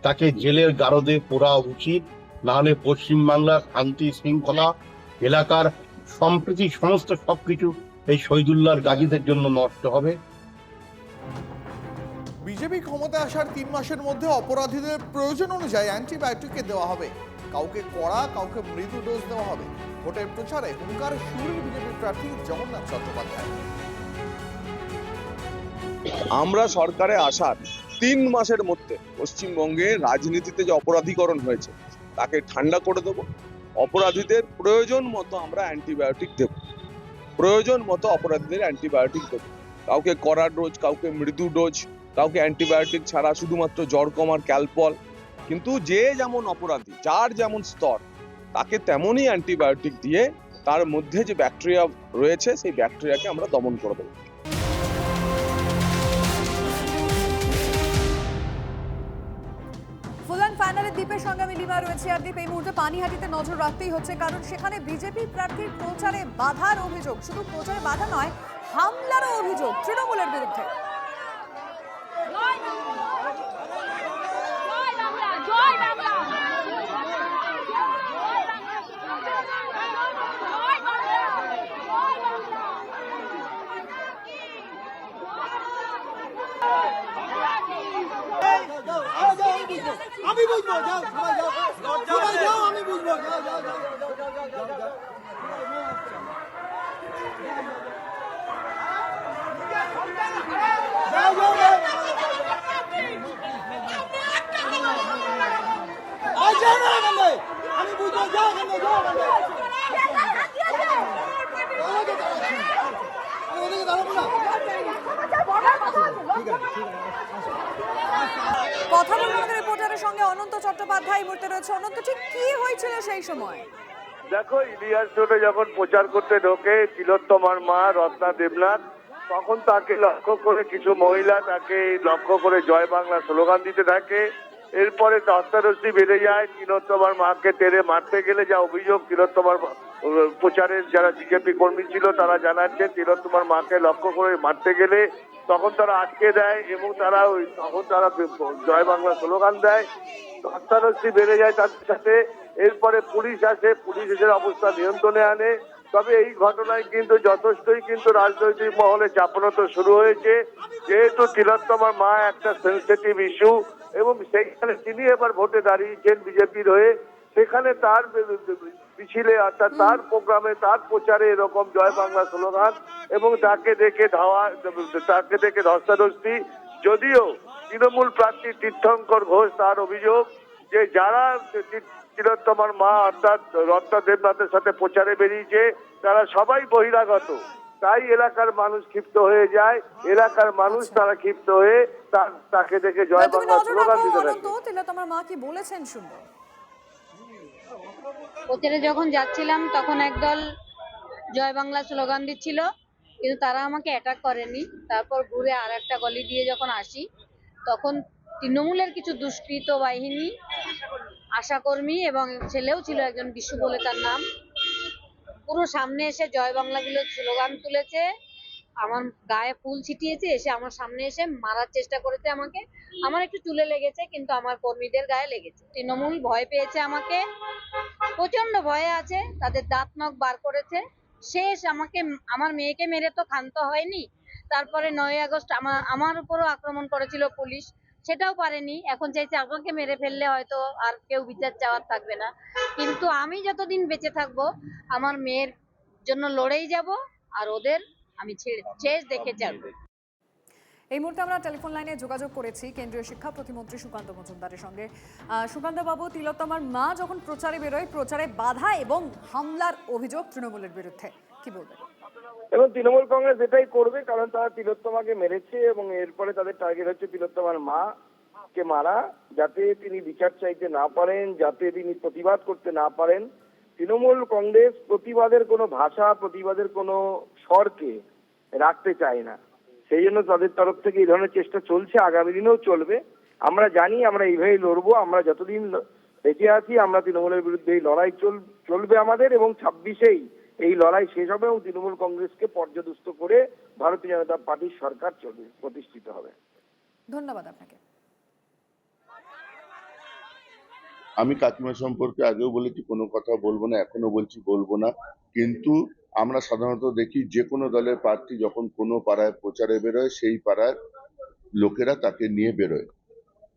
তাকে জেলের গারদে পোড়া উচিত, নাহলে পশ্চিমবাংলার শান্তি শৃঙ্খলা, এলাকার সম্প্রীতি, সমস্ত সবকিছু এই শহীদুল্লাহর গাজীদের জন্য নষ্ট হবে। বিজেপি ক্ষমতায় আসার 3 মাসের মধ্যে অপরাধীদের প্রয়োজন অনুযায়ী অ্যান্টিবায়োটিকে দেওয়া হবে, কাউকে কড়া কাউকে মৃদু ডোজ দেওয়া হবে। ভোটের প্রচারে হুঙ্কার সিউড়ির বিজেপি প্রার্থী জগন্নাথ চট্টোপাধ্যায়। আমরা সরকারে আসার 3 মাসের মধ্যে পশ্চিমবঙ্গে রাজনীতিতে যে অপরাধীকরণ হয়েছে তাকে ঠান্ডা করে দেবো। অপরাধীদের প্রয়োজন মতো আমরা অ্যান্টিবায়োটিক দেব, প্রয়োজন মতো অপরাধীদের অ্যান্টিবায়োটিক দেব। কাউকে কড়া ডোজ, কাউকে মৃদু ডোজ, কাউকে অ্যান্টিবায়োটিক ছাড়া শুধুমাত্র জ্বর কমার ক্যালপল। কিন্তু যে যেমন অপরাধী, যার যেমন স্তর, তাকে তেমনই অ্যান্টিবায়োটিক দিয়ে তার মধ্যে যে ব্যাকটেরিয়া রয়েছে সেই ব্যাকটেরিয়াকে আমরা দমন করে দেবো। ফুলান ফাইনালে দ্বীপের সঙ্গে আমি লিমা রয়েছে। আর দ্বীপ, এই মুহূর্তে পানিহাটিতে নজর রাখতেই হচ্ছে, কারণ সেখানে বিজেপি প্রার্থীর প্রচারে বাধার অভিযোগ, শুধু প্রচারে বাধা নয়, হামলারও অভিযোগ তৃণমূলের বিরুদ্ধে। আমি বুঝবো, যাও সবাই যাও, সবাই যাও, আমি বুঝবো, যাও যাও যাও যাও যাও যাও। আমি বুঝবো, যাও ওখানে, যাও ওখানে। ওদিকে দাঁড়াবো না। ঠিক আছে, ঠিক আছে। কথা বলবো আমাদের রিপোর্টারের সঙ্গে অনন্ত চট্টোপাধ্যায় মুহূর্তে রয়েছে। অনন্ত, ঠিক কি হয়েছিল সেই সময়? দেখো, ইলিয়াস রোডে যখন প্রচার করতে ঢোকে তিলোত্তমার মা রত্না দেবনাথ, তখন তাকে লক্ষ্য করে কিছু মহিলা তাকে লক্ষ্য করে জয় বাংলা স্লোগান দিতে থাকে। এরপরে ধস্তাধস্তি বেড়ে যায়। তিলোত্তমার মাকে তেড়ে মারতে গেলে যা অভিযোগ, তিলোত্তমার প্রচারের যারা বিজেপি কর্মী ছিল তারা জানাচ্ছে তিলোত্তমার মাকে লক্ষ্য করে মারতে গেলে তখন তারা আটকে দেয় এবং তখন তারা জয় বাংলা স্লোগান দেয়। ধস্তাধস্তি বেড়ে যায় তাদের সাথে। এরপরে পুলিশ আসে, পুলিশ এসে অবস্থা নিয়ন্ত্রণে আনে। তবে এই ঘটনায় কিন্তু যথেষ্টই কিন্তু রাজনৈতিক মহলে চাপানো শুরু হয়েছে, যেহেতু তিলোত্তমার মা একটা সেন্সিটিভ ইস্যু এবং সেইখানে তিনি এবার ভোটে দাঁড়িয়েছেন বিজেপির হয়ে। সেখানে তার মিছিলে, অর্থাৎ তার প্রোগ্রামে, তার প্রচারে এরকম জয় বাংলা স্লোগান এবং তাকে দেখে ধস্তাধস্তি। যদিও তৃণমূল প্রার্থী তীর্থঙ্কর ঘোষ, তার অভিযোগ যে যারা তিলোত্তমার মা অর্থাৎ রত্না দেবনাথের সাথে প্রচারে বেরিয়েছে তারা সবাই বহিরাগত, তাই এলাকার মানুষ ক্ষিপ্ত হয়ে যায়। এলাকার মানুষ তারা ক্ষিপ্ত হয়ে তাকে দেখে জয় বাংলা স্লোগান দিতে থাকে। তিলোত্তমার মা কি বলেছেন শুনবো। প্রচারে যখন যাচ্ছিলাম তখন একদল জয় বাংলা স্লোগান দিচ্ছিল, কিন্তু তারা আমাকে অ্যাটাক করেনি। তারপর ঘুরে আর একটা গলি দিয়ে যখন আসি তখন তৃণমূলের কিছু দুষ্কৃত বাহিনী, আশাকর্মী এবং ছেলেও ছিল একজন, বিশু বলে তার নাম, পুরো সামনে এসে জয় বাংলাগুলো স্লোগান তুলেছে, আমার গায়ে ফুল ছিটিয়েছে, এসে আমার সামনে এসে মারার চেষ্টা করেছে আমাকে। আমার একটু চুলে লেগেছে, কিন্তু আমার কর্মীদের গায়ে লেগেছে। তৃণমূল ভয় পেয়েছে আমাকে, প্রচন্ড ভয়ে আছে, তাদের দাঁত নখ বার করেছে। শেষ আমাকে, আমার মেয়েকে মেরে তো ক্ষান্ত হয়নি, তারপরে 9ই আগস্ট আমার উপরও আক্রমণ করেছিল পুলিশ, সেটাও পারেনি। এখন চাইছে আমাকে মেরে ফেললে হয়তো আর কেউ বিচার চাওয়ার থাকবে না। কিন্তু আমি যতদিন বেঁচে থাকবো আমার মেয়ের জন্য লড়েই যাব, আর ওদের আমি শেষ দেখে যাব। এই মুহূর্তে আমরা টেলিফোন লাইনে যোগাযোগ করেছি কেন্দ্রীয় শিক্ষা প্রতিমন্ত্রী সুকান্ত মজুমদারের সঙ্গে। সুকান্ত বাবু, তিলোত্তমার মা যখন প্রচারে বেরোয়, প্রচারে বাধা এবং হামলার অভিযোগ তৃণমূলের বিরুদ্ধে, কি বলবেন? এবং তৃণমূল কংগ্রেস এটাই করবে, কারণ তারা তিলোত্তমাকে মেরেছে এবং এরপরে তাদের টার্গেট হচ্ছে তিলোত্তমার মা কে মারা, যাতে তিনি বিচার চাইতে না পারেন, যাতে তিনি প্রতিবাদ করতে না পারেন। তৃণমূল কংগ্রেস প্রতিবাদের কোনো ভাষা, প্রতিবাদের কোনো স্বরকে রাখতে চায় না। সেই জন্য তাদের তরফ থেকে এই ধরনের চেষ্টা চলছে, আগামী দিনেও চলবে। আমরা জানি আমরা এইভাবেই লড়বো, আমরা যতদিন বেঁচে আছি আমরা তৃণমূলের বিরুদ্ধে এই লড়াই চলবে আমাদের, এবং 26-এই এই লড়াই শেষ হবে এবং তৃণমূল কংগ্রেসকে পর্যদস্ত করে ভারতীয় জনতা পার্টির সরকার প্রতিষ্ঠিত হবে। ধন্যবাদ আপনাকে। আমি কাকিমা সম্পর্কে আগেও বলেছি কোনো কথা বলবো না, এখনো বলছি বলবো না, কিন্তু আমরা সাধারণত দেখি যে কোনো দলের প্রার্থী যখন কোনো পাড়ায় প্রচারে বেরোয় সেই পাড়ার লোকেরা তাকে নিয়ে বেরোয়।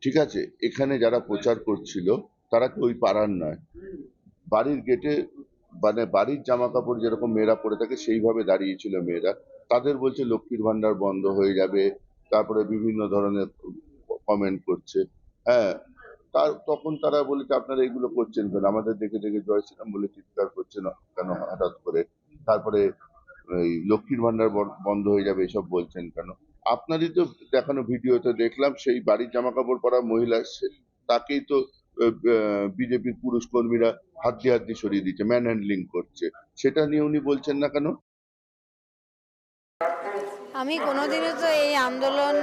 ঠিক আছে, এখানে যারা প্রচার করছিল তারা কি ওই পাড়ার নয়, বাড়ির গেটে মানে বাড়ির জামা কাপড় যেরকম মেয়েরা পরে থাকে সেইভাবে দাঁড়িয়েছিল মেয়েরা। তাদের বলছে লক্ষ্মীর ভান্ডার বন্ধ হয়ে যাবে, তারপরে বিভিন্ন ধরনের কমেন্ট করছে। হ্যাঁ, তখন তারা বলেছে আপনারা এগুলো করছেন কেন, আমাদের দেখে দেখে জয় শ্রীরাম বলে চিৎকার করছেন কেন হঠাৎ করে, তারপরে এই লক্ষ্মীর ভান্ডার বন্ধ হয়ে যাবে এসব বলছেন কেন। আপনারই তো দেখানো ভিডিওতে দেখলাম সেই বাড়ির জামা কাপড় পরা মহিলা, তাকেই তো বিজেপির পুরুষ কর্মীরা হাত দিয়ে সরিয়ে দিচ্ছে, ম্যান হ্যান্ডলিং করছে, সেটা নিয়ে উনি বলছেন না কেন? আমি কোনোদিনও তো এই আন্দোলন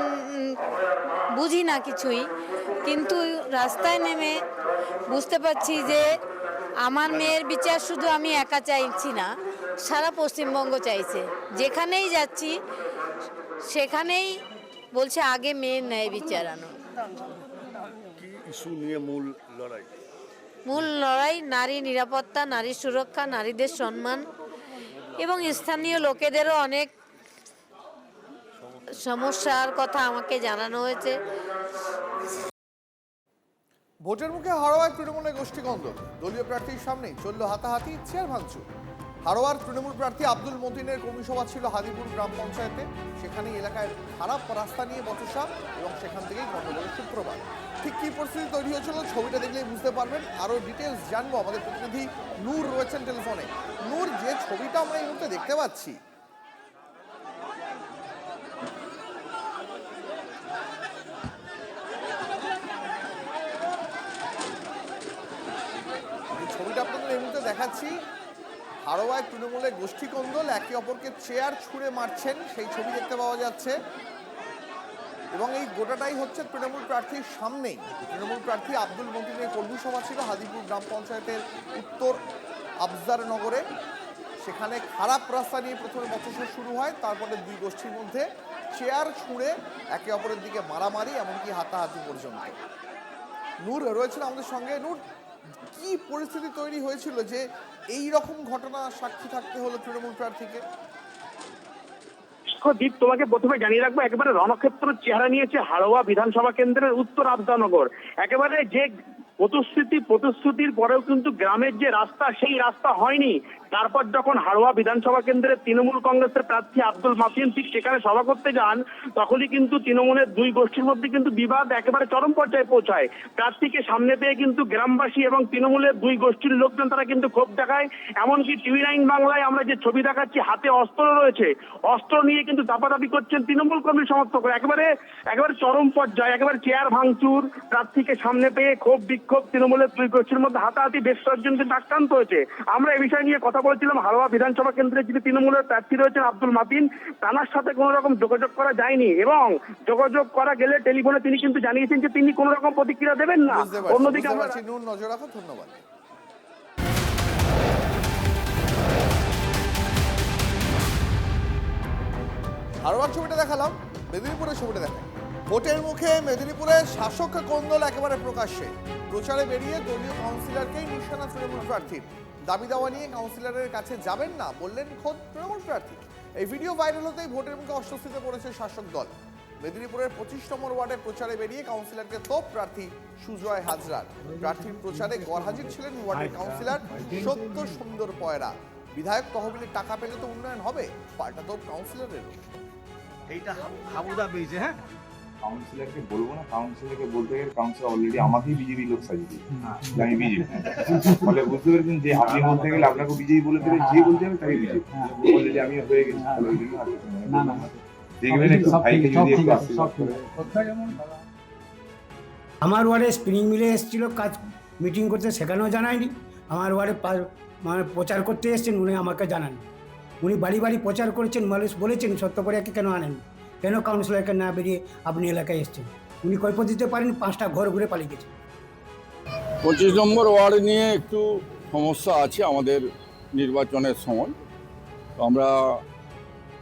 বুঝি না কিছুই, কিন্তু রাস্তায় নেমে বুঝতে পারছি যে আমার মেয়ের বিচার শুধু আমি একা চাইছি না, সারা পশ্চিমবঙ্গ চাইছে। যেখানেই যাচ্ছি সেখানেই বলছে আগে মেয়ের ন্যায় বিচার আনো। কি ইস্যু নিয়ে মূল লড়াই? মূল লড়াই নারী নিরাপত্তা, নারী সুরক্ষা, নারীদের সম্মান এবং স্থানীয় লোকেদেরও অনেক সমস্যার কথা আমাকে জানানো হয়েছে। ভোটের মুখে হাড়োয়ায় তৃণমূলের গোষ্ঠীদ্বন্দ্ব, দলীয় প্রার্থীর সামনেই চলল হাতাহাতি, চেয়ার ভাঙচুর। হাড়োয়ার তৃণমূল প্রার্থী আব্দুল মতিনের কর্মী সভা ছিল হাদিপুর গ্রাম পঞ্চায়েতে, সেখানেই এলাকায় খারাপ রাস্তা নিয়ে বচসা এবং সেখান থেকেই গণ্ডগোলের সূত্রপাত। ঠিক কী পরিস্থিতি তৈরি হয়েছিল ছবিটা দেখলেই বুঝতে পারবেন। আরও ডিটেলস জানবো, আমাদের প্রতিনিধি নূর রয়েছেন টেলিফোনে। নূর, যে ছবিটা আমরা এই মুহূর্তে দেখতে পাচ্ছি, ছবিটা আপনাদের এই মুহূর্তে দেখাচ্ছি, হাড়োয়ায় তৃণমূলের গোষ্ঠী কোন্দল, একে অপরকে চেয়ার ছুঁড়ে মারছেন সেই ছবি দেখতে পাওয়া যাচ্ছে। এবং এই গোটাটাই হচ্ছে তৃণমূল প্রার্থীর সামনেই। তৃণমূল প্রার্থী আব্দুল মতিনের কর্মী সভা ছিল হাদিপুর গ্রাম পঞ্চায়েতের উত্তর আফজার নগরে, সেখানে খারাপ রাস্তা নিয়ে প্রথমে বচসা শুরু হয়, তারপরে দুই গোষ্ঠীর মধ্যে চেয়ার ছুঁড়ে একে অপরের দিকে মারামারি, এমনকি হাতাহাতি পর্যন্ত। নূর রয়েছেন আমাদের সঙ্গে। নূর, কি পরিস্থিতি তৈরি হয়েছিল যে এই রকম ঘটনা সাক্ষী থাকতে হলো তৃণমূল প্রার্থীকে? দীপ, তোমাকে প্রথমে জানিয়ে রাখবো, একেবারে রণক্ষেত্র চেহারা নিয়েছে হাড়োয়া বিধানসভা কেন্দ্রের উত্তর আফজানগর। একেবারে যে প্রতিশ্রুতির পরেও কিন্তু গ্রামের যে রাস্তা, সেই রাস্তা হয়নি। তারপর যখন হাড়োয়া বিধানসভা কেন্দ্রের তৃণমূল কংগ্রেসের প্রার্থী আব্দুল মাতিন ঠিক সেখানে সভা করতে যান, তখনই কিন্তু তৃণমূলের দুই গোষ্ঠীর মধ্যে কিন্তু বিবাদ একেবারে চরম পর্যায়ে পৌঁছায়। প্রার্থীকে সামনে পেয়ে কিন্তু গ্রামবাসী এবং তৃণমূলের দুই গোষ্ঠীর লোকজন তারা কিন্তু ক্ষোভ দেখায়। এমনকি TV9 বাংলায় আমরা যে ছবি দেখাচ্ছি, হাতে অস্ত্র রয়েছে, অস্ত্র নিয়ে কিন্তু দাপাদাপি করছেন তৃণমূল কর্মী সমর্থকরা। একেবারে চরম পর্যায়ে, একেবারে চেয়ার ভাঙচুর, প্রার্থীকে সামনে পেয়ে ক্ষোভ বিক্ষোভ, তৃণমূলের দুই গোষ্ঠীর মধ্যে হাতাহাতি, বেশ কয়েকজন কিন্তু আক্রান্ত হয়েছে। আমরা এই বিষয় নিয়ে কথা বলেছিলাম হাড়োয়া বিধানসভা কেন্দ্রে যিনি তৃণমূলের প্রার্থী রয়েছেন আব্দুল মাতিন, তার সাথে কোনো রকম যোগাযোগ করা যায়নি, এবং যোগাযোগ করা গেলে টেলিফোনে তিনি কিন্তু জানিয়েছেন যে তিনি কোনো রকম প্রতিক্রিয়া দেবেন না। অন্যদিকে আমরা নজর রাখো। ধন্যবাদ। হাড়োয়ার ছবিটা দেখালাম, মেদিনীপুরের ছবিটা দেখাই। ভোটের মুখে মেদিনীপুরে শাসক কোন্দল একেবারে প্রকাশ্যে। প্রচারে বেরিয়ে দলীয় কাউন্সিলরকেই নিশানা তৃণমূল প্রার্থীর। দাবি দাওয়া নিয়ে কাউন্সিলরের কাছে যাবেন না বললেন খোদ তৃণমূল প্রার্থী। এই ভিডিও ভাইরাল হতেই ভোটের মুখে অস্বস্তিতে পড়েছে শাসক দল। মেদিনীপুরের 25 নম্বর ওয়ার্ডে প্রচারে বেরিয়ে কাউন্সিলরকে তোপ প্রার্থী সুজয় হাজরার। প্রার্থীর প্রচারে গড়হাজির ছিলেন ওয়ার্ডের কাউন্সিলর সত্য সুন্দর পয়রা। বিধায়ক তহবিলের টাকা পেলে তো উন্নয়ন হবে, পাল্টা তোপ কাউন্সিলরেরও। এইটা হাবুদা পেয়েছে। হ্যাঁ, কাউন্সিলরকে বলবো না, কাউন্সিলরকে বলতে গেলে কাউন্সিলর অলরেডি আমাকেই বিজেপি লোক সাজিয়ে দিয়েছে, আমি বিজেপি। ফলে বুঝতে পেরেছেন যে আপনি বলতে গেলে আপনাকে বিজেপি বলে দেবে, যে বলতে হবে তাকে বিজেপি। অলরেডি আমি হয়ে গেছি, দেখবেন একটু ভাইকে যদি একটু আশীর্বাদ করে। আমার ওয়ার্ডে স্পিনিং মিলে এসেছিল কাজ মিটিং করতে, সেখানেও জানায়নি। আমার ওয়ার্ডে মানে প্রচার করতে এসেছেন, উনি আমাকে জানান। উনি বাড়ি বাড়ি প্রচার করেছেন, মানুষ বলেছেন সত্যপরিয়াকে কেন আনেন, কেন কাউন্সিলরকে না বেরিয়ে আপনি এলাকায় এসছেন। উনি কৈফিয়ত দিতে পারেন, 5টা ঘর ঘুরে পালিয়ে গেছেন। 25 নম্বর ওয়ার্ড নিয়ে একটু সমস্যা আছে আমাদের নির্বাচনের সময়। তো আমরা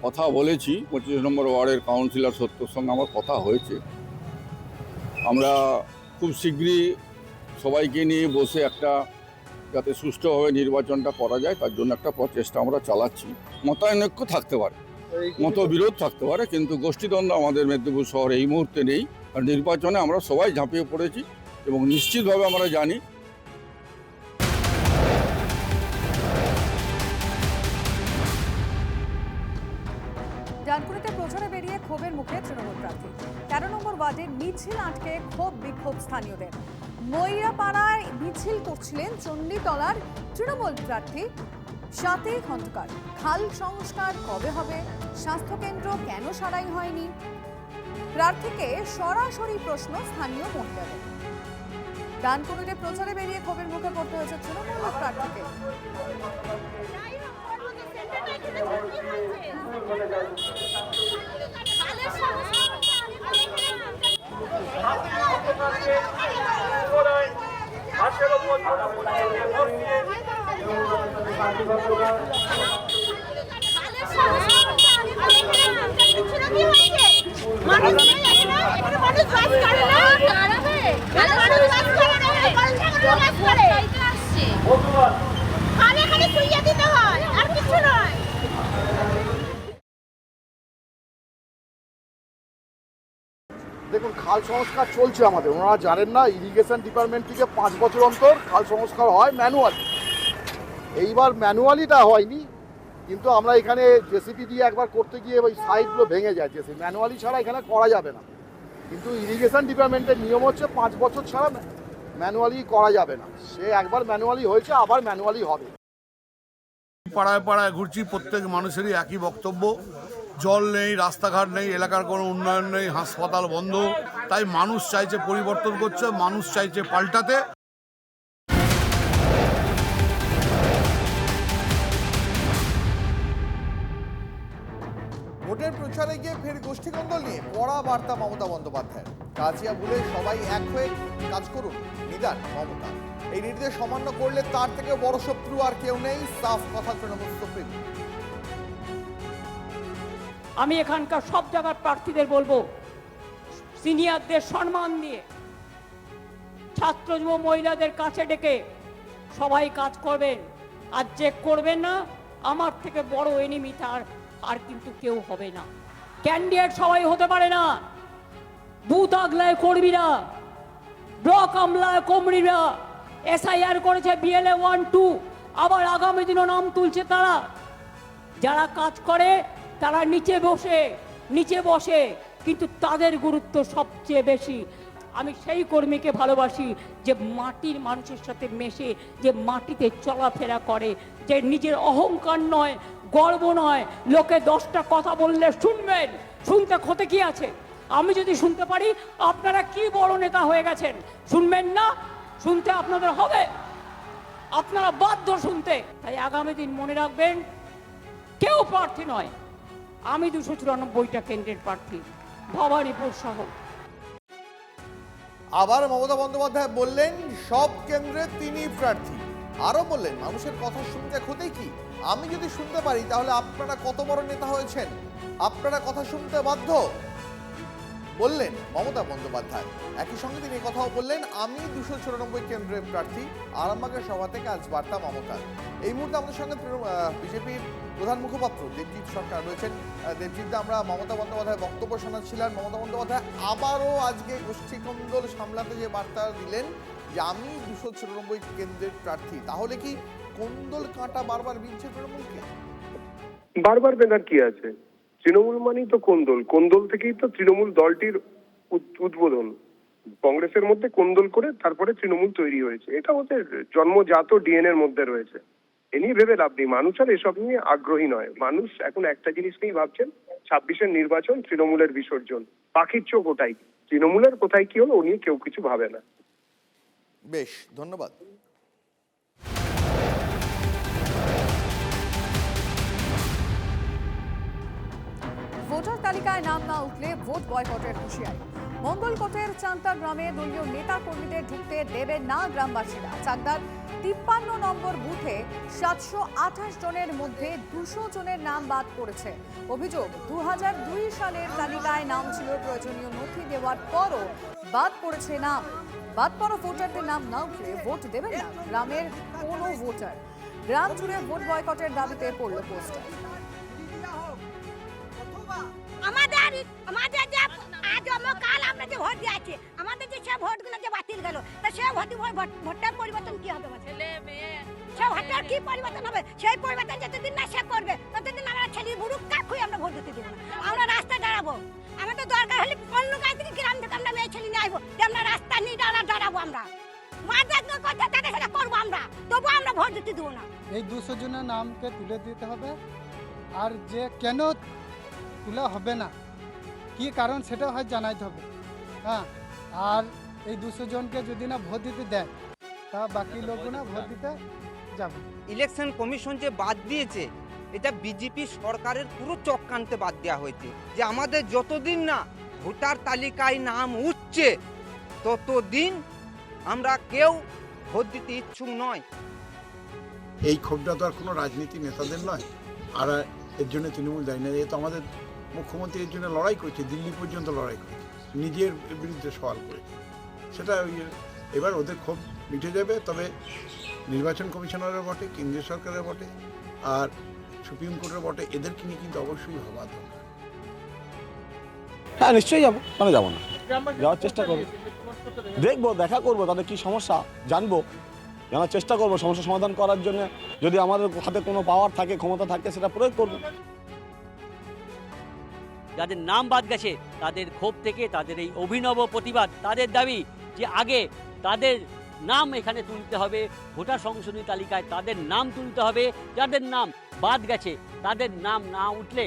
কথা বলেছি, 25 নম্বর ওয়ার্ডের কাউন্সিলর সত্যর সঙ্গে আমার কথা হয়েছে। আমরা খুব শীঘ্রই সবাইকে নিয়ে বসে একটা যাতে সুষ্ঠুভাবে নির্বাচনটা করা যায় তার জন্য একটা প্রচেষ্টা আমরা চালাচ্ছি। মতানৈক্য থাকতে পারে, মতবিরোধ থাকতে পারে, কিন্তু গোষ্ঠীদ্বন্দ্ব আমাদের মেদিনীপুর শহরে এই মুহূর্তে নেই। আর নির্বাচনে আমরা সবাই ঝাঁপিয়ে পড়েছি এবং নিশ্চিতভাবে আমরা জানি ডানকুনিতে প্রচারে বেরিয়ে ক্ষোভের মুখে তৃণমূল প্রার্থী। 13 নম্বর ওয়ার্ডে মিছিল আটকে ক্ষোভ বিক্ষোভ স্থানীয়দের। ময়রাপাড়ায় মিছিল করছিলেন চণ্ডীতলার তৃণমূল প্রার্থী সাথী খন্দকার। খাল সংস্কার কবে হবে, স্বাস্থ্যকেন্দ্র কেন সারাই হয়নি, প্রার্থীকে সরাসরি প্রশ্ন স্থানীয় মহিলাদের। ডানকুনিতে প্রচারে বেরিয়ে ক্ষোভের মুখে পড়তে হয়েছে তৃণমূল প্রার্থীকে। দেখুন, খাল সংস্কার চলছে আমাদের, ওনারা জানেন না, ইরিগেশন ডিপার্টমেন্ট থেকে 5 বছর অন্তর খাল সংস্কার হয় ম্যানুয়ালি। এইবার ম্যানুয়ালিটা হয়নি, কিন্তু আমরা এখানে জেসিপি দিয়ে একবার করতে গিয়ে ওই সাইডগুলো ভেঙে যায়। জেসিপি ম্যানুয়ালি ছাড়া এখানে করা যাবে না, কিন্তু ইরিগেশন ডিপার্টমেন্টের নিয়ম হচ্ছে 5 বছর ছাড়া ম্যানুয়ালি করা যাবে না। সে একবার ম্যানুয়ালি হয়েছে, আবার ম্যানুয়ালি হবে। পাড়ায় পাড়ায় ঘুরছি, প্রত্যেক মানুষেরই একই বক্তব্য, জল নেই, রাস্তাঘাট নেই, এলাকার কোনো উন্নয়ন নেই, হাসপাতাল বন্ধ। তাই মানুষ চাইছে পরিবর্তন করছে, মানুষ চাইছে পাল্টাতে। ভোটের প্রচারে গিয়ে ফের গোষ্ঠীকন্দল নিয়ে কড়া বার্তা মমতা বন্দ্যোপাধ্যায়ের। কাজিয়া ভুলে সবাই এক হয়ে কাজ করুন, নিদান মমতা। এই নির্দেশ অমান্য করলে তার থেকে বড় শত্রু আর কেউ নেই, সাফ কথা তৃণমূল সুপ্রিম। আমি এখানকার সব জায়গার প্রার্থীদের বলবো, সিনিয়রদের সম্মান দিয়ে, ছাত্র যুব মহিলাদের কাছে ডেকে সবাই কাজ করবেন। আর যে করবেন না, আমার থেকে বড় এনিমি তার আর কিন্তু কেউ হবে না। ক্যান্ডিডেট সবাই হতে পারে না, বুথ আগলায় কর্মীরা, ব্লক আমলায় কর্মীরা, SIR করেছে BLA 1-2, আবার আগামী দিনও নাম তুলছে তারা। যারা কাজ করে তারা নিচে বসে, কিন্তু তাদের গুরুত্ব সবচেয়ে বেশি। আমি সেই কর্মীকে ভালোবাসি যে মাটির মানুষের সাথে মেশে, যে মাটিতে চলাফেরা করে, যে নিজের অহংকার নয়, গর্ব নয়, লোকে 10টা কথা বললে শুনবেন। শুনতে ক্ষতি কি আছে? আমি যদি শুনতে পারি আপনারা কি বড় নেতা হয়ে গেছেন, শুনবেন না? শুনতে আপনাদের হবে, আপনারা বাধ্য শুনতে। তাই আগামী দিন মনে রাখবেন, কেউ প্রার্থী নয়, আমি 294টা কেন্দ্রের প্রার্থী, ভবানীপুর সহ। আবার মমতা বন্দ্যোপাধ্যায় বললেন সব কেন্দ্রে তিনি প্রার্থী। আরো বললেন মানুষের কথা শুনতে ক্ষতি কি? আমি যদি শুনতে পারি তাহলে আপনারা কত বড় নেতা হয়েছেন, আপনারা কথা শুনতে বাধ্য, বললেন মমতা বন্দ্যোপাধ্যায়। একই সঙ্গে তিনি কথাও বললেন, আমি 294 কেন্দ্রের প্রার্থী। আরামবাগের সভা থেকে আজ বার্তা মমতার। এই মুহূর্তে আমাদের সঙ্গে বিজেপির প্রধান মুখপাত্র দেবজিৎ সরকার রয়েছেন। দেবজিৎ, আমরা মমতা বন্দ্যোপাধ্যায় বক্তব্য শোনাচ্ছিলাম। মমতা বন্দ্যোপাধ্যায় আবারও আজকে গোষ্ঠীকন্দল সামলাতে যে বার্তা দিলেন যে আমি 294 কেন্দ্রের প্রার্থী, তাহলে কি কোন্দল কাঁটা বারবার বিঁধছে তৃণমূলকে? বারবার বেনার কি আছে? তৃণমূল মানেই তো কোন্দল, কোন্দল থেকেই তো তৃণমূল দলটির উদ্বোধন। কংগ্রেসের মধ্যে কোন্দল করে তারপরে তৃণমূল তৈরি হয়েছে, এটা ওদের জন্মজাত ডিএনএ এর মধ্যে রয়েছে। এ নিয়ে ভেবে লাভ নেই, মানুষ আর এসব নিয়ে আগ্রহী নয়। মানুষ এখন একটা জিনিস নিয়েই ভাবছেন, 26-এর নির্বাচন, তৃণমূলের বিসর্জন। পাখির চোখ ওটাই, তৃণমূলের কোথায় কি হলো ও নিয়ে কেউ কিছু ভাবে না। বেশ, ধন্যবাদ। ভোটার তালিকায় নাম না উঠলে ভোট বয়কটের হুঁশিয়ারি। মঙ্গলকোটের চান্তা গ্রামে দলীয় নেতা কর্মীদের ঢুকতে দেবেন না গ্রামবাসীরা। চাকদার 53 নম্বর বুথে 728 জনের মধ্যে 200 জনের নাম বাদ পড়েছে। অভিযোগ, 2002 সালের তালিকায় নাম ছিল, প্রয়োজনীয় নথি দেওয়ার পরও বাদ পড়েছে নাম। বাদ পড়া ভোটারদের নাম না উঠলে ভোট দেবেন না গ্রামের কোনো ভোটার। গ্রাম জুড়ে ভোট বয়কটের দাবিতে পড়ল পোস্টার। আমাদের যে আজ কাল আমরা যে ভোট দিয়েছি, আমাদের যে সে ভোটগুলো যে বাতিল গেল, তা সে ভোটটার পরিবর্তন কি হবে? ছেলে মেয়ে সে ভোটটার কি পরিবর্তন হবে? সেই পরিবর্তন যতদিন না সে করবে ততদিন আমরা ছেলে বুড়ো কাকুই আমরা ভোট দিতে দেবো না। আমরা রাস্তায় দাঁড়াবো। আমাদের দরকার হলে অন্য গাড়ি গ্রাম থেকে আমরা মেয়ে ছেলে নিয়ে আসবো, আমরা রাস্তা নিয়ে দাঁড়াবো। আমরা মাঝে কথা তাদের সাথে করবো আমরা, তবু আমরা ভোট দিতে দেবো না। এই 200 জনের নামকে তুলে দিতে হবে, আর যে কেন তুলে হবে না, কি কারণ সেটা হয় জানাইতে হবে। হ্যাঁ, আর এই 200 জনকে যদি না ভোট দিতে দেয়, তা বাকি লোকগুলো ভোট দিতে যাবে। ইলেকশন কমিশন যে বাদ দিয়েছে, এটা বিজেপি সরকারের পুরো চক্রান্তে বাদ দেওয়া হয়েছে, যে আমাদের যতদিন না ভোটার তালিকায় নাম উঠছে ততদিন আমরা কেউ ভোট দিতে ইচ্ছুক নয়। এই ক্ষোভটা তো আর কোনো রাজনীতি নেতাদের নয়, আর এর জন্য তৃণমূল দায়ী না। তো আমাদের মুখ্যমন্ত্রী এর জন্য লড়াই করছে, দিল্লি পর্যন্ত লড়াই করছে, নিজের বিরুদ্ধে সওয়াল করেছে। সেটা এবার ওদের ক্ষোভ মিটে যাবে। তবে নির্বাচন কমিশনারের বটে, কেন্দ্রীয় সরকারের বটে, আর সুপ্রিম কোর্টের বটে, এদেরকে নিয়ে কিন্তু অবশ্যই ভাবা দরকার। হ্যাঁ, নিশ্চয়ই যাবো, কেন যাবো না, যাওয়ার চেষ্টা করবো, দেখবো, দেখা করবো, তাদের কি সমস্যা জানবো, জানার চেষ্টা করবো, সমস্যা সমাধান করার জন্য যদি আমাদের হাতে কোনো পাওয়ার থাকে, ক্ষমতা থাকে, সেটা প্রয়োগ করবো। যাদের নাম বাদ গেছে তাদের ক্ষোভ থেকে, তাদের এই অভিনব প্রতিবাদ, তাদের দাবি যে আগে তাদের নাম এখানে তুলতে হবে, ভোটার সংশোধনী তালিকায় তাদের নাম তুলতে হবে। যাদের নাম বাদ গেছে তাদের নাম না উঠলে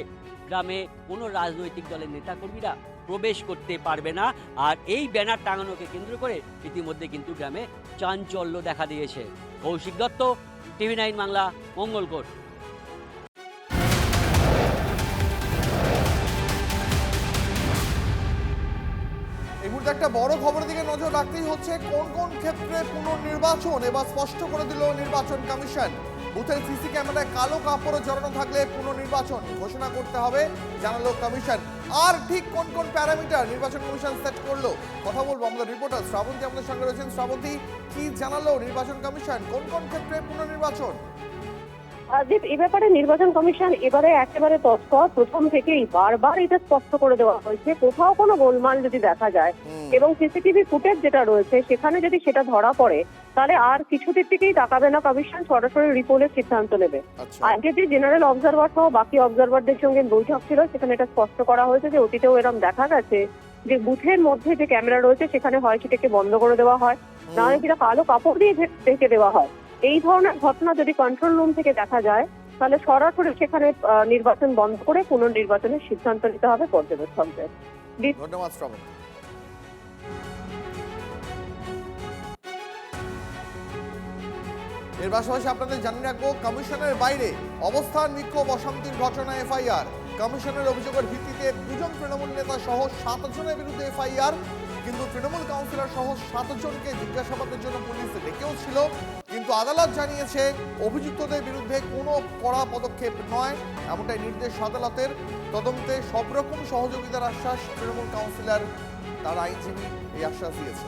গ্রামে কোনো রাজনৈতিক দলের নেতাকর্মীরা প্রবেশ করতে পারবে না। আর এই ব্যানার টাঙানোকে কেন্দ্র করে ইতিমধ্যে কিন্তু গ্রামে চাঞ্চল্য দেখা দিয়েছে। কৌশিক দত্ত, TV9 বাংলা, মঙ্গলকোট। এই মুহূর্তে একটা বড় খবরের দিকে নজর রাখতেই হচ্ছে। কোন কোন ক্ষেত্রে পুনর্নির্বাচন এবার স্পষ্ট করে দিল নির্বাচন কমিশন। বুথের সিসি ক্যামেরায় কালো কাপড়ে জড়ানো থাকলে পুনর্নির্বাচন ঘোষণা করতে হবে জানালো কমিশন। আর ঠিক কোন কোন প্যারামিটার নির্বাচন কমিশন সেট করলো, কথা বলবো আমাদের রিপোর্টার শ্রাবন্তী আমাদের সঙ্গে রয়েছেন। শ্রাবন্তী, কি জানালো নির্বাচন কমিশন, কোন কোন ক্ষেত্রে পুনর্নির্বাচন? এ ব্যাপারে নির্বাচন কমিশন এবারে একেবারে তৎপর। প্রথম থেকেই বারবার এটা স্পষ্ট করে দেওয়া হয়েছে, কোথাও কোনো গোলমাল যদি দেখা যায় এবং সিসিটিভি ফুটেজ যেটা রয়েছে সেখানে যদি সেটা ধরা পড়ে, তাহলে আর কিছুদিন থেকেই তাকাবে না কমিশন, সরাসরি রিপোর্টের সিদ্ধান্ত নেবে। আজকে যে জেনারেল অবজারভার সহ বাকি অবজারভারদের সঙ্গে বৈঠক ছিল, সেখানে এটা স্পষ্ট করা হয়েছে যে অতীতেও এরকম দেখা গেছে যে বুথের মধ্যে যে ক্যামেরা রয়েছে সেখানে হয় সেটাকে বন্ধ করে দেওয়া হয়, নাহলে সেটা কালো কাপড় দিয়ে ঢেকে দেওয়া হয়। এই ধরনের ঘটনা যদি কন্ট্রোল রুম থেকে দেখা যায়, তাহলে সরাসরি সেখানে নির্বাচন বন্ধ করে পুনর্নির্বাচনের সিদ্ধান্ত নিতে হবে পর্যবেক্ষকদের। ধন্যবাদ শ্রাবণ। এর পাশাপাশি আপনাদের জানিয়ে রাখবো, কমিশনের বাইরে অবস্থান বিক্ষোভ অশান্তির ঘটনা এফআইআর। কমিশনের অভিযোগের ভিত্তিতে 2 জন তৃণমূল নেতা সহ 7 জনের বিরুদ্ধে এফআইআর। কিন্তু তৃণমূল কাউন্সিলর সহ 7 জনকে জিজ্ঞাসাবাদের জন্য পুলিশ ডেকেও ছিল, কিন্তু আদালত জানিয়েছে অভিযুক্তদের বিরুদ্ধে কোনো কড়া পদক্ষেপ নয়, এমনটাই নির্দেশ আদালতের। তদন্তে সব রকম সহযোগিতার আশ্বাস তৃণমূল কাউন্সিলর, তার আইনজীবী এই আশ্বাস দিয়েছে।